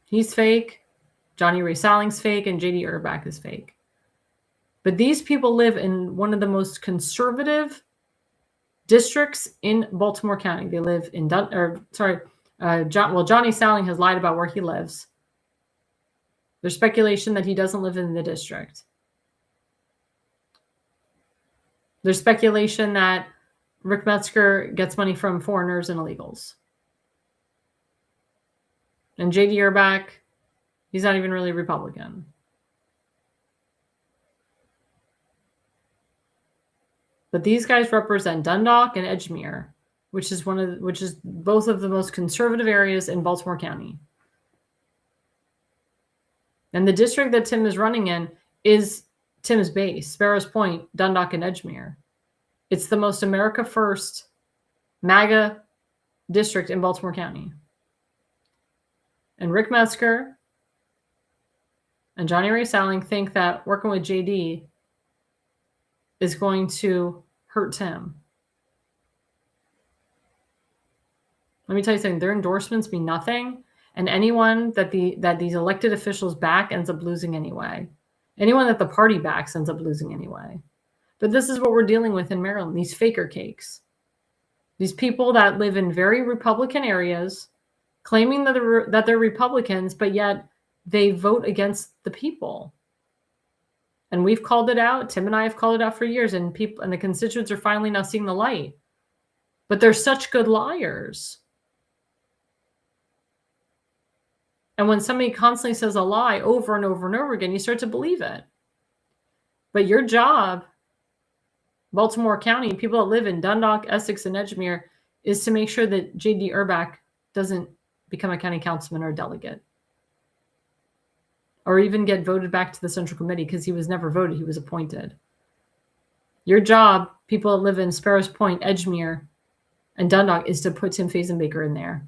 [SPEAKER 1] He's fake. Johnny Ray Salling's fake, and J.D. Yerbeck is fake. But these people live in one of the most conservative districts in Baltimore County. They live in Johnny Salling has lied about where he lives. There's speculation that he doesn't live in the district. There's speculation that Rick Metzger gets money from foreigners and illegals. And J.D. Yerbeck, he's not even really Republican. But these guys represent Dundalk and Edgemere, which is both of the most conservative areas in Baltimore County. And the district that Tim is running in is Tim's base, Sparrows Point, Dundalk, and Edgemere. It's the most America First MAGA district in Baltimore County. And Rick Metzger and Johnny Ray Salling think that working with JD is going to hurt Tim. Let me tell you something. Their endorsements mean nothing. And anyone that these elected officials back ends up losing anyway. Anyone that the party backs ends up losing anyway. But this is what we're dealing with in Maryland, these faker cakes. These people that live in very Republican areas, claiming that they're Republicans, but yet they vote against the people. And we've called it out. Tim and I have called it out for years, and the constituents are finally now seeing the light. but they're such good liars. And when somebody constantly says a lie over and over and over again, you start to believe it. But your job, Baltimore County, people that live in Dundalk, Essex, and Edgemere, is to make sure that J.D. Urbach doesn't become a county councilman or a delegate, or even get voted back to the Central Committee, because he was never voted, he was appointed. Your job, people that live in Sparrows Point, Edgemere, and Dundalk, is to put Tim Fazenbaker in there,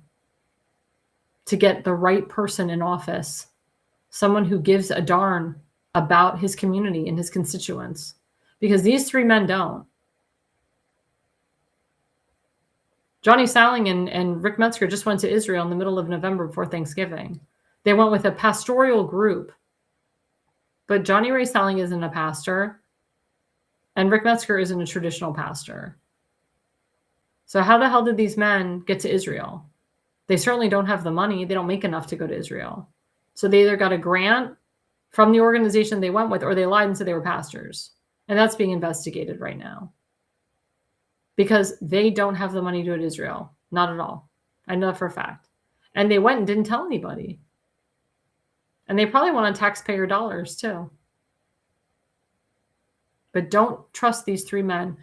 [SPEAKER 1] to get the right person in office, someone who gives a darn about his community and his constituents, because these three men don't. Johnny Salling and Rick Metzger just went to Israel in the middle of November before Thanksgiving. They went with a pastoral group, but Johnny Ray Salling isn't a pastor, and Rick Metzger isn't a traditional pastor. So how the hell did these men get to Israel? They certainly don't have the money. They don't make enough to go to Israel. So they either got a grant from the organization they went with, or they lied and said they were pastors. And that's being investigated right now, because they don't have the money to go to Israel. Not at all. I know that for a fact. And they went and didn't tell anybody. And they probably want on taxpayer dollars too. But don't trust these three men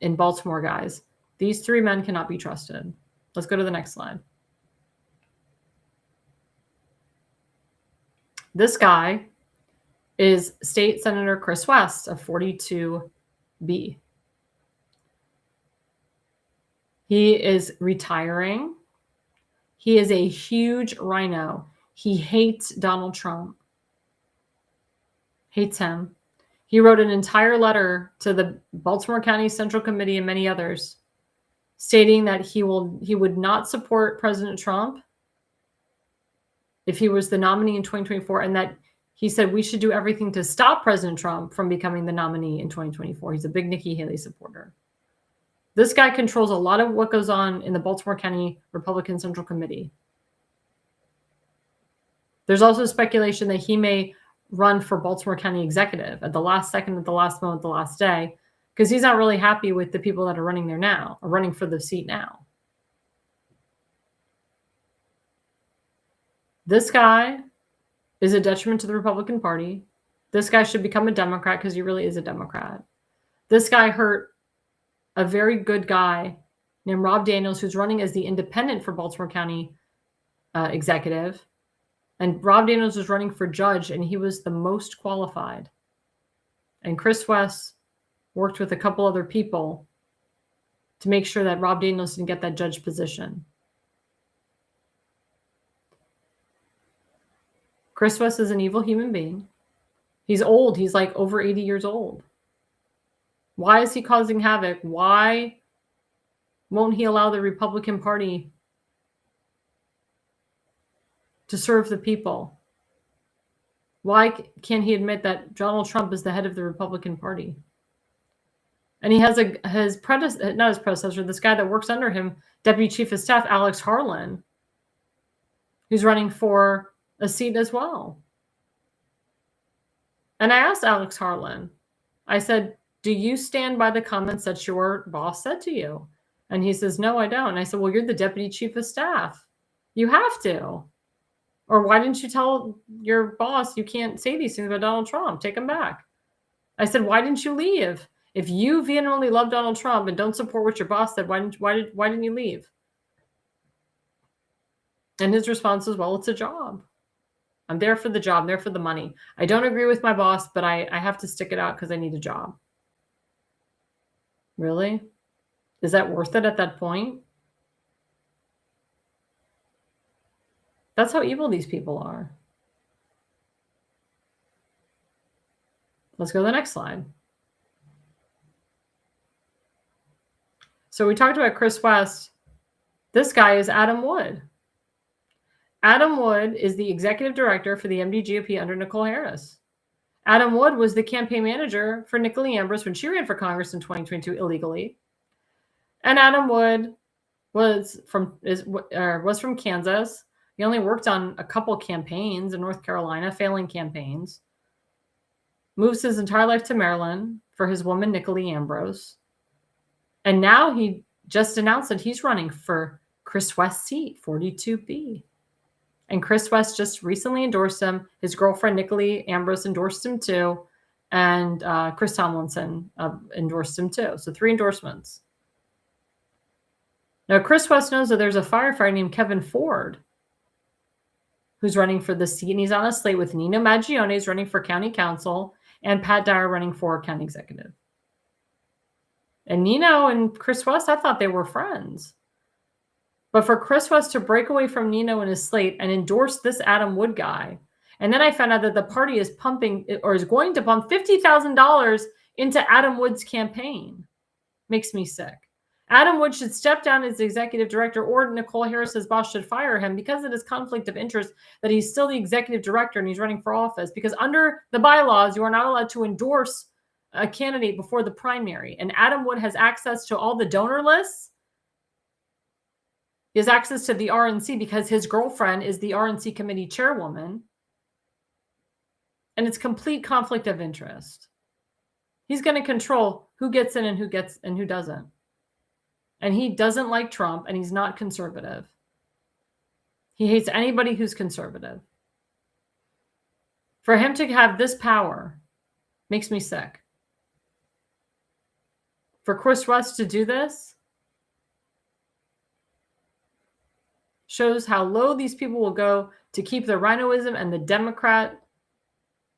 [SPEAKER 1] in Baltimore, guys. These three men cannot be trusted. Let's go to the next slide. This guy is State Senator Chris West of 42B. He is retiring. He is a huge rhino. He hates Donald Trump. Hates him. He wrote an entire letter to the Baltimore County Central Committee and many others, stating that he would not support President Trump if he was the nominee in 2024, and that he said we should do everything to stop President Trump from becoming the nominee in 2024. He's a big Nikki Haley supporter. This guy controls a lot of what goes on in the Baltimore County Republican Central Committee. There's also speculation that he may run for Baltimore County executive at the last second, at the last moment, the last day, because he's not really happy with the people that are running there now, or running for the seat now. This guy is a detriment to the Republican Party. This guy should become a Democrat, because he really is a Democrat. This guy hurt a very good guy named Rob Daniels, who's running as the independent for Baltimore County executive. And Rob Daniels was running for judge, and he was the most qualified. And Chris West worked with a couple other people to make sure that Rob Daniels didn't get that judge position. Chris West is an evil human being. He's old. He's like over 80 years old. Why is he causing havoc? Why won't he allow the Republican Party to serve the people? Why can't he admit that Donald Trump is the head of the Republican Party? And he has his predecessor, this guy that works under him, Deputy Chief of Staff Alex Harlan, who's running for a seat as well. And I asked Alex Harlan, I said, do you stand by the comments that your boss said to you? And he says, no, I don't. And I said, well, you're the Deputy Chief of Staff. You have to. Or why didn't you tell your boss you can't say these things about Donald Trump? Take him back. I said, why didn't you leave? If you vehemently love Donald Trump and don't support what your boss said, why didn't you leave? And his response was, well, it's a job. I'm there for the job. I'm there for the money. I don't agree with my boss, but I have to stick it out because I need a job. Really? Is that worth it at that point? That's how evil these people are. Let's go to the next slide. So we talked about Chris West. This guy is Adam Wood. Adam Wood is the executive director for the MDGOP under Nicole Harris. Adam Wood was the campaign manager for Nicole Ambrose when she ran for Congress in 2022 illegally. And Adam Wood was from Kansas. He only worked on a couple campaigns in North Carolina, failing campaigns. Moves his entire life to Maryland for his woman, Nicole Ambrose. And now he just announced that he's running for Chris West's seat, 42B. And Chris West just recently endorsed him. His girlfriend, Nicolai Ambrose, endorsed him too. And Chris Tomlinson endorsed him too. So 3 endorsements. Now, Chris West knows that there's a firefighter named Kevin Ford who's running for the seat. And he's on a slate with Nino Maggione, who's running for county council, and Pat Dyer running for county executive. And Nino and Chris West, I thought they were friends. But for Chris West to break away from Nino and his slate and endorse this Adam Wood guy, and then I found out that the party is pumping or is going to pump $50,000 into Adam Wood's campaign. Makes me sick. Adam Wood should step down as the executive director, or Nicole Harris's boss should fire him because of his conflict of interest that he's still the executive director and he's running for office. Because under the bylaws, you are not allowed to endorse a candidate before the primary. And Adam Wood has access to all the donor lists. He has access to the RNC because his girlfriend is the RNC committee chairwoman. And it's complete conflict of interest. He's going to control who gets in and who doesn't. And he doesn't like Trump, and he's not conservative. He hates anybody who's conservative. For him to have this power makes me sick. For Chris West to do this shows how low these people will go to keep the rhinoism and the Democrat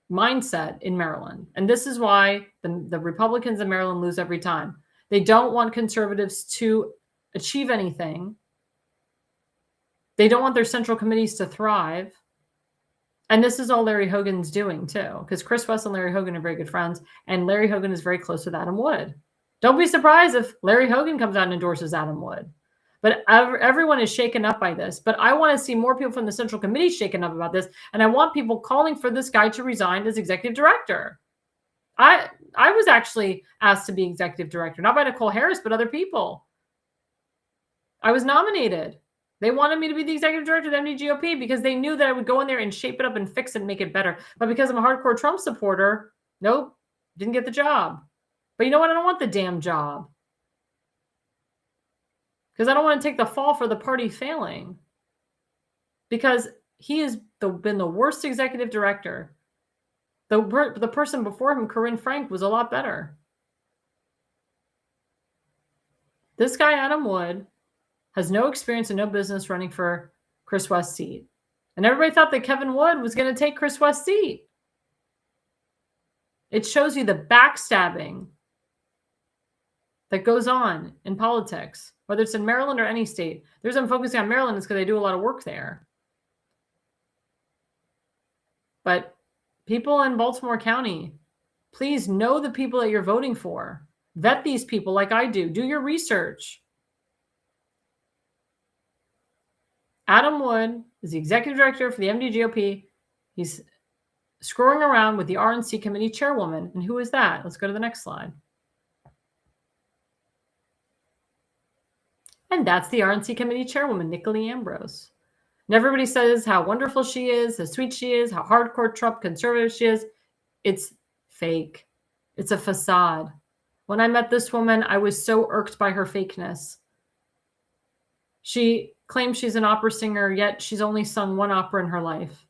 [SPEAKER 1] mindset in Maryland. And this is why the Republicans in Maryland lose every time. They don't want conservatives to achieve anything. They don't want their central committees to thrive. And this is all Larry Hogan's doing too, because Chris West and Larry Hogan are very good friends, and Larry Hogan is very close with Adam Wood. Don't be surprised if Larry Hogan comes out and endorses Adam Wood. But everyone is shaken up by this. But I want to see more people from the Central Committee shaken up about this. And I want people calling for this guy to resign as executive director. I was actually asked to be executive director, not by Nicole Harris, but other people. I was nominated. They wanted me to be the executive director of the MDGOP because they knew that I would go in there and shape it up and fix it and make it better. But because I'm a hardcore Trump supporter, nope, didn't get the job. But you know what? I don't want the damn job. Because I don't want to take the fall for the party failing. Because he has been the worst executive director. The person before him, Corinne Frank, was a lot better. This guy, Adam Wood, has no experience and no business running for Chris West's seat. And everybody thought that Kevin Wood was going to take Chris West's seat. It shows you the backstabbing that goes on in politics, whether it's in Maryland or any state. The reason I'm focusing on Maryland is because I do a lot of work there. But people in Baltimore County, please know the people that you're voting for. Vet these people like I do. Do your research. Adam Wood is the executive director for the MDGOP. He's screwing around with the RNC committee chairwoman. And who is that? Let's go to the next slide. And that's the RNC committee chairwoman, Nicolai Ambrose. And everybody says how wonderful she is, how sweet she is, how hardcore Trump conservative she is. It's fake. It's a facade. When I met this woman, I was so irked by her fakeness. She claims she's an opera singer, yet she's only sung one opera in her life.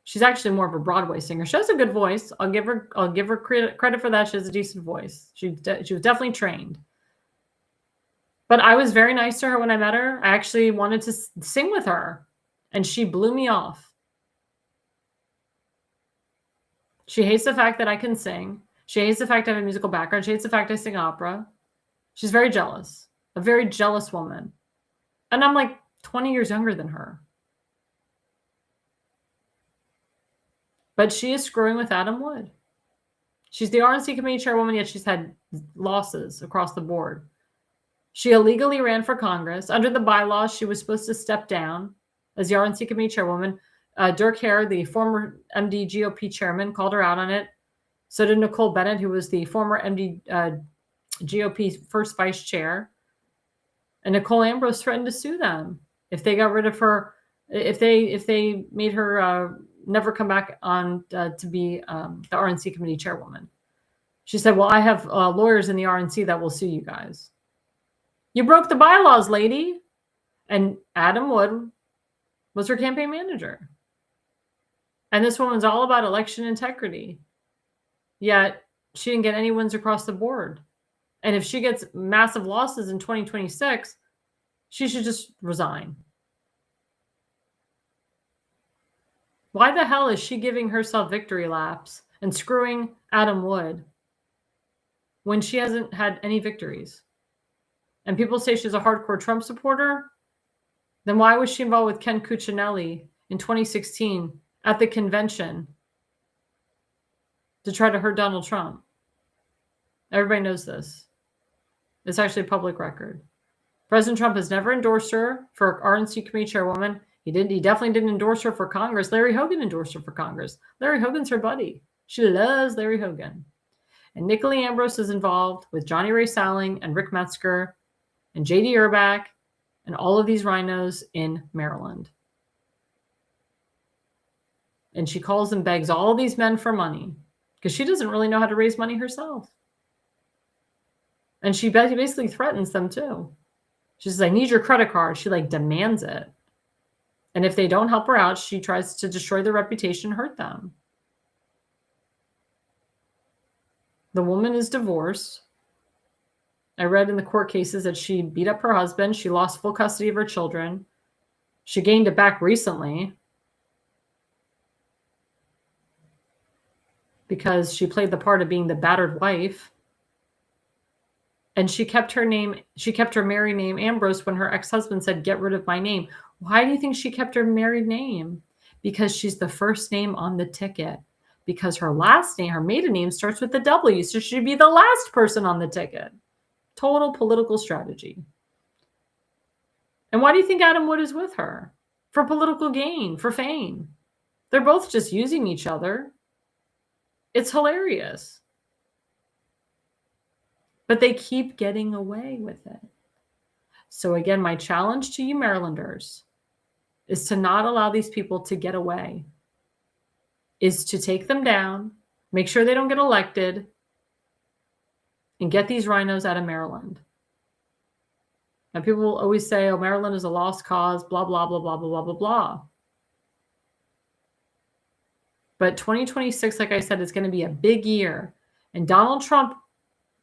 [SPEAKER 1] She's actually more of a Broadway singer. She has a good voice. I'll give her credit for that. She has a decent voice. She was definitely trained. But I was very nice to her when I met her. I actually wanted to sing with her, and she blew me off. She hates the fact that I can sing. She hates the fact I have a musical background. She hates the fact I sing opera. She's very jealous, a very jealous woman. And I'm like 20 years younger than her. But she is screwing with Adam Wood. She's the RNC committee chairwoman, yet she's had losses across the board. She illegally ran for Congress. Under the bylaws, she was supposed to step down as the RNC committee chairwoman. Dirk Hare, the former MD GOP chairman, called her out on it. So did Nicole Bennett, who was the former MD GOP first vice chair. And Nicole Ambrose threatened to sue them if they got rid of her, if they made her never come back on to be the RNC committee chairwoman. She said, well, I have lawyers in the RNC that will sue you guys. You broke the bylaws, lady. And Adam Wood was her campaign manager. And this woman's all about election integrity. Yet she didn't get any wins across the board. And if she gets massive losses in 2026, she should just resign. Why the hell is she giving herself victory laps and screwing Adam Wood when she hasn't had any victories? And people say she's a hardcore Trump supporter. Then why was she involved with Ken Cuccinelli in 2016 at the convention to try to hurt Donald Trump? Everybody knows this. It's actually a public record. President Trump has never endorsed her for RNC committee chairwoman. He definitely didn't endorse her for Congress. Larry Hogan endorsed her for Congress. Larry Hogan's her buddy. She loves Larry Hogan. And Nicolay Ambrose is involved with Johnny Ray Salling and Rick Metzger and J.D. Erbach and all of these rhinos in Maryland. And she calls and begs all these men for money because she doesn't really know how to raise money herself. And she basically threatens them too. She says, I need your credit card. She demands it. And if they don't help her out, she tries to destroy their reputation, hurt them. The woman is divorced. I read in the court cases that she beat up her husband. She lost full custody of her children. She gained it back recently because she played the part of being the battered wife. And she kept her married name Ambrose when her ex-husband said, get rid of my name. Why do you think she kept her married name? Because she's the first name on the ticket. Because her last name, her maiden name, starts with a W, so she'd be the last person on the ticket. Total political strategy. And why do you think Adam Wood is with her? For political gain, for fame. They're both just using each other. It's hilarious. But they keep getting away with it. So again, my challenge to you Marylanders is to not allow these people to get away, is to take them down, make sure they don't get elected, and get these rhinos out of Maryland. And people will always say, oh, Maryland is a lost cause, blah, blah, blah, blah, blah, blah, blah, blah. But 2026, like I said, is going to be a big year. And Donald Trump,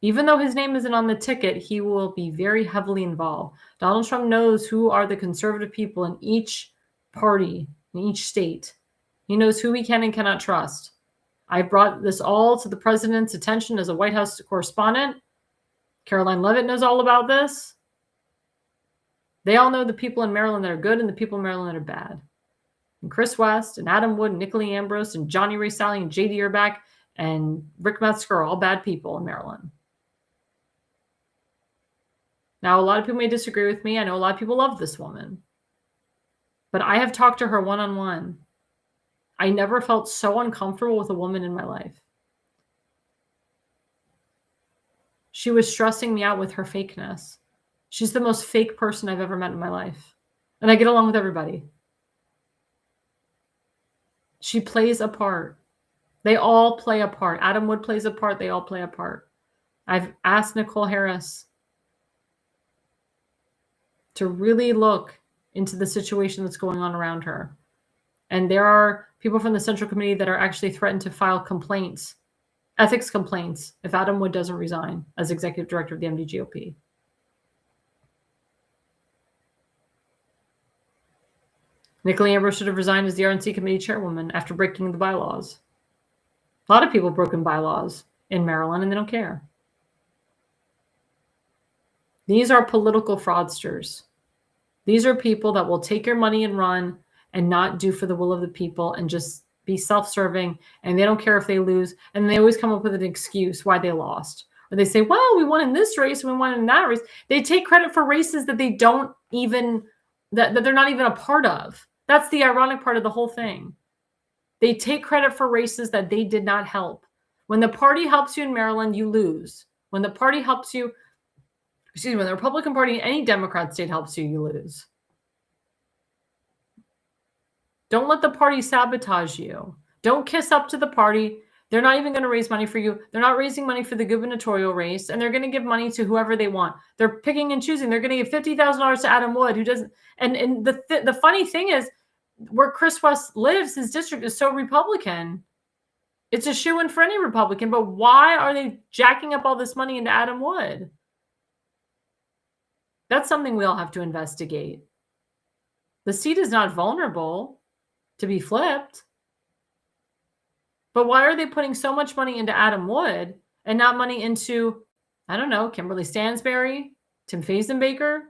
[SPEAKER 1] even though his name isn't on the ticket, he will be very heavily involved. Donald Trump knows who are the conservative people in each party, in each state. He knows who he can and cannot trust. I brought this all to the president's attention as a White House correspondent. Caroline Leavitt knows all about this. They all know the people in Maryland that are good and the people in Maryland that are bad. And Chris West and Adam Wood and Nicolay Ambrose and Johnny Ray Salling and J.D. Erbach and Rick Metzger are all bad people in Maryland. Now, a lot of people may disagree with me. I know a lot of people love this woman. But I have talked to her one-on-one. I never felt so uncomfortable with a woman in my life. She was stressing me out with her fakeness. She's the most fake person I've ever met in my life. And I get along with everybody. She plays a part. They all play a part. Adam Wood plays a part. They all play a part. I've asked Nicole Harris to really look into the situation that's going on around her. And there are people from the Central Committee that are actually threatened to file complaints, ethics complaints, if Adam Wood doesn't resign as executive director of the MDGOP. Nicolay Ambrose should have resigned as the RNC committee chairwoman after breaking the bylaws. A lot of people broken bylaws in Maryland and they don't care. These are political fraudsters. These are people that will take your money and run and not do for the will of the people and just be self-serving, and they don't care if they lose. And they always come up with an excuse why they lost. Or they say, well, we won in this race and we won in that race. They take credit for races that they don't even, that they're not even a part of. That's the ironic part of the whole thing. They take credit for races that they did not help. When the party helps you in Maryland, you lose. When the party helps you, when the Republican Party in any Democrat state helps you, you lose. Don't let the party sabotage you. Don't kiss up to the party. They're not even going to raise money for you. They're not raising money for the gubernatorial race, and they're going to give money to whoever they want. They're picking and choosing. They're going to give $50,000 to Adam Wood, who doesn't. And the funny thing is, where Chris West lives, his district is so Republican. It's a shoo-in for any Republican. But why are they jacking up all this money into Adam Wood? That's something we all have to investigate. The seat is not vulnerable to be flipped. But why are they putting so much money into Adam Wood and not money into, I don't know, Kimberly Stansberry, Tim Fazenbaker?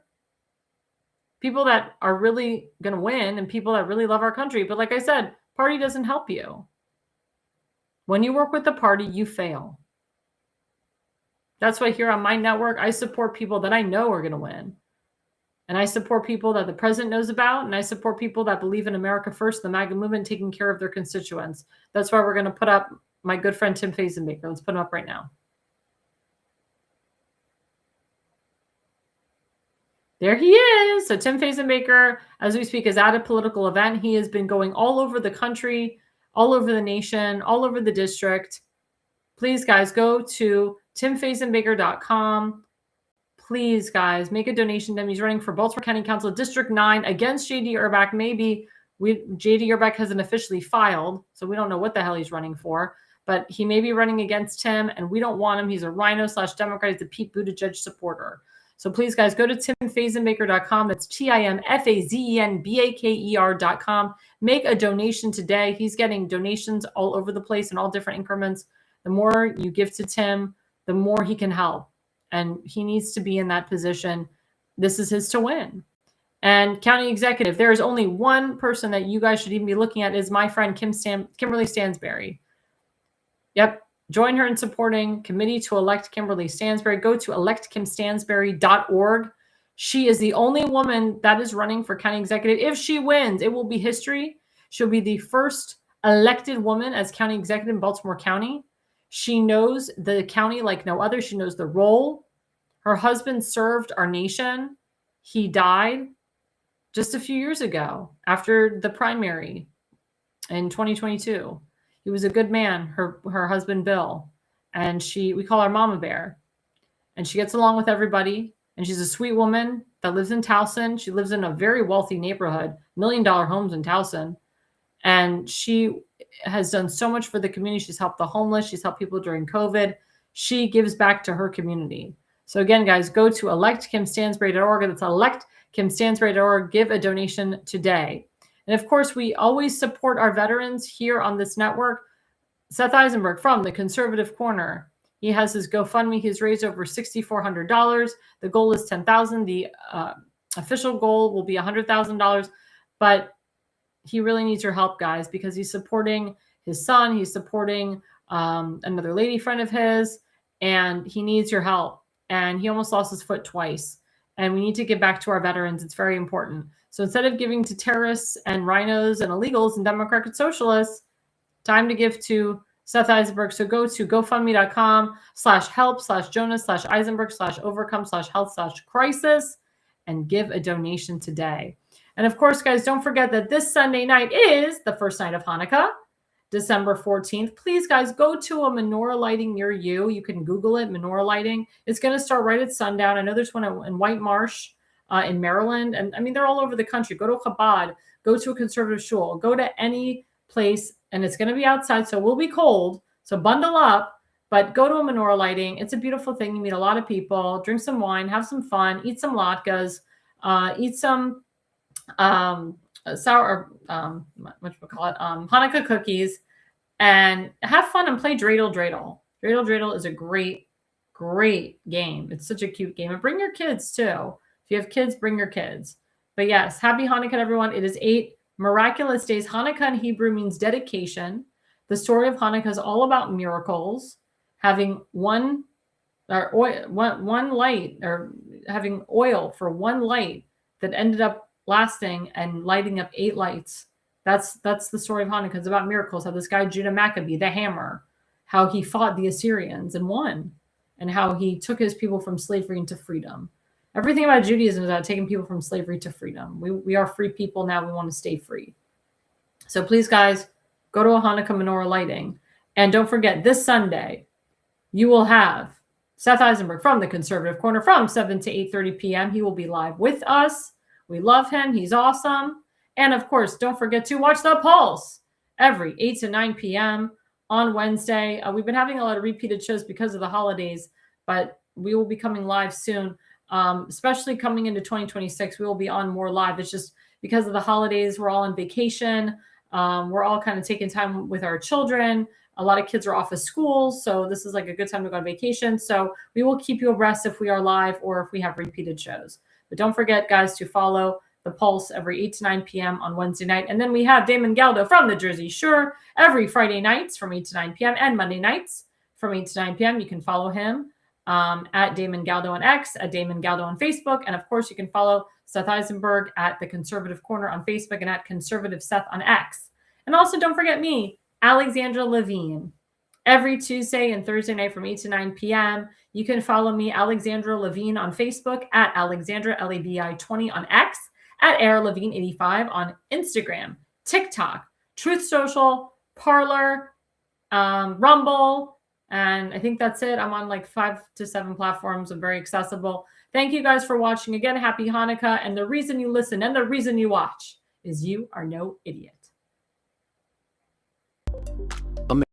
[SPEAKER 1] People that are really going to win and people that really love our country. But like I said, party doesn't help you. When you work with the party, you fail. That's why here on my network, I support people that I know are going to win. And I support people that the president knows about. And I support people that believe in America first, the MAGA movement, taking care of their constituents. That's why we're going to put up my good friend, Tim Fazenbaker. Let's put him up right now. There he is. So Tim Fazenbaker, as we speak, is at a political event. He has been going all over the country, all over the nation, all over the district. Please, guys, go to timfazenbaker.com. Please, guys, make a donation to him. He's running for Baltimore County Council District 9 against J.D. Urbach. Maybe J.D. Urbach hasn't officially filed, so we don't know what the hell he's running for. But he may be running against him, and we don't want him. He's a rhino/Democrat. He's a Pete Buttigieg supporter. So please, guys, go to timfazenbaker.com. That's TIMFAZENBAKER.com. Make a donation today. He's getting donations all over the place in all different increments. The more you give to Tim, the more he can help. And he needs to be in that position. This is his to win. And county executive, there is only one person that you guys should even be looking at is my friend Kimberly Stansberry. Yep. Join her in supporting Committee to Elect Kimberly Stansberry. Go to electkimstansberry.org. She is the only woman that is running for county executive. If she wins, it will be history. She'll be the first elected woman as county executive in Baltimore County. She knows the county like no other. She knows the role. Her husband served our nation. He died just a few years ago after the primary in 2022. He was a good man, her husband, Bill. And we call her Mama Bear. And she gets along with everybody. And she's a sweet woman that lives in Towson. She lives in a very wealthy neighborhood, $1 million homes in Towson. And she has done so much for the community. She's helped the homeless. She's helped people during COVID. She gives back to her community. So again, guys, go to electkimstansberry.org. That's electkimstansberry.org. Give a donation today. And of course, we always support our veterans here on this network. Seth Eisenberg from the Conservative Corner. He has his GoFundMe. He's raised over $6,400. The goal is $10,000. The official goal will be $100,000. But he really needs your help, guys, because he's supporting his son. He's supporting another lady friend of his, and he needs your help. And he almost lost his foot twice. And we need to give back to our veterans. It's very important. So instead of giving to terrorists and rhinos and illegals and democratic socialists, time to give to Seth Eisenberg. So go to GoFundMe.com/help/Jonas/Eisenberg/overcome/health/crisis and give a donation today. And of course, guys, don't forget that this Sunday night is the first night of Hanukkah, December 14th. Please, guys, go to a menorah lighting near you. You can Google it, menorah lighting. It's going to start right at sundown. I know there's one in White Marsh in Maryland. And I mean, they're all over the country. Go to Chabad, go to a conservative shul, go to any place, and it's going to be outside. So it will be cold. So bundle up, but go to a menorah lighting. It's a beautiful thing. You meet a lot of people, drink some wine, have some fun, eat some latkes, eat some Hanukkah cookies, and have fun and play dreidel. Dreidel is a great game. It's such a cute game. And bring your kids too. If you have kids, bring your kids. But yes, happy Hanukkah, everyone. It is 8 miraculous days. Hanukkah in Hebrew means dedication. The story of Hanukkah is all about miracles, having one light, or having oil for one light that ended up lasting and lighting up 8 lights. That's the story of Hanukkah. It's about miracles. How this guy Judah Maccabee, the hammer, how he fought the Assyrians and won, and how he took his people from slavery into freedom. Everything about Judaism is about taking people from slavery to freedom. We are free people now. We want to stay free. So please, guys, go to a Hanukkah menorah lighting. And don't forget, this Sunday, you will have Seth Eisenberg from the Conservative Corner from 7 to 8:30 p.m. He will be live with us. We love him. He's awesome. And of course, don't forget to watch The Pulse every 8 to 9 p.m. on Wednesday. We've been having a lot of repeated shows because of the holidays, but we will be coming live soon, especially coming into 2026. We will be on more live. It's just because of the holidays, we're all on vacation. We're all kind of taking time with our children. A lot of kids are off of school, so this is like a good time to go on vacation. So we will keep you abreast if we are live or if we have repeated shows. But don't forget, guys, to follow The Pulse every 8 to 9 p.m. on Wednesday night. And then we have Damon Galdo from the Jersey Shore every Friday nights from 8 to 9 p.m. and Monday nights from 8 to 9 p.m. You can follow him at Damon Galdo on X, at Damon Galdo on Facebook. And of course, you can follow Seth Eisenberg at The Conservative Corner on Facebook and at Conservative Seth on X. And also don't forget me, Alexandra Levine, every Tuesday and Thursday night from 8 to 9 p.m. You can follow me, Alexandra Levine, on Facebook, at Alexandra Levi 20 on X, at AirLevine85 on Instagram, TikTok, Truth Social, Parler, Rumble, and I think that's it. I'm on like 5 to 7 platforms. I'm very accessible. Thank you guys for watching. Again, happy Hanukkah. And the reason you listen and the reason you watch is you are no idiot.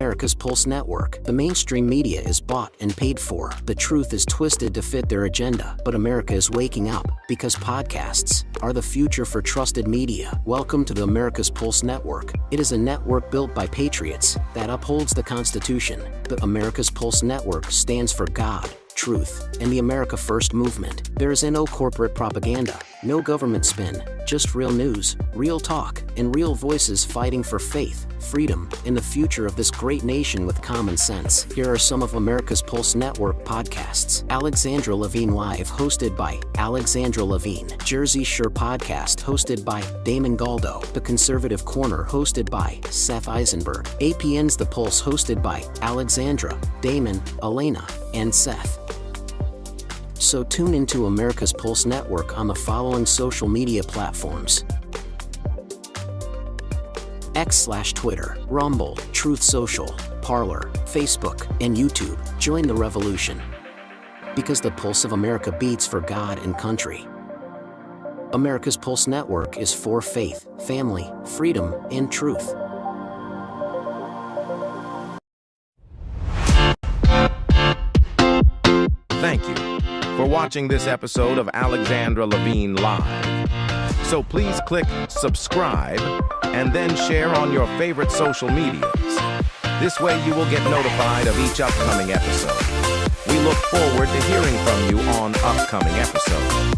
[SPEAKER 5] America's Pulse Network. The mainstream media is bought and paid for. The truth is twisted to fit their agenda. But America is waking up because podcasts are the future for trusted media. Welcome to the America's Pulse Network. It is a network built by patriots that upholds the Constitution. The America's Pulse Network stands for God, truth, and the America First movement. There is no corporate propaganda, no government spin, just real news, real talk, and real voices fighting for faith, freedom, and the future of this great nation with common sense. Here are some of America's Pulse Network podcasts. Alexandra Levine Live, hosted by Alexandra Levine. Jersey Shore Podcast, hosted by Damon Galdo. The Conservative Corner, hosted by Seth Eisenberg. APN's The Pulse, hosted by Alexandra, Damon, Elena, and Seth. So tune into America's Pulse Network on the following social media platforms: X/Twitter, Rumble, Truth Social, Parler, Facebook, and YouTube. Join the revolution, because the pulse of America beats for God and country. America's Pulse Network is for faith, family, freedom, and truth.
[SPEAKER 6] Thank you for watching this episode of Alexandra Levine Live. So please click subscribe and then share on your favorite social medias. This way you will get notified of each upcoming episode. We look forward to hearing from you on upcoming episodes.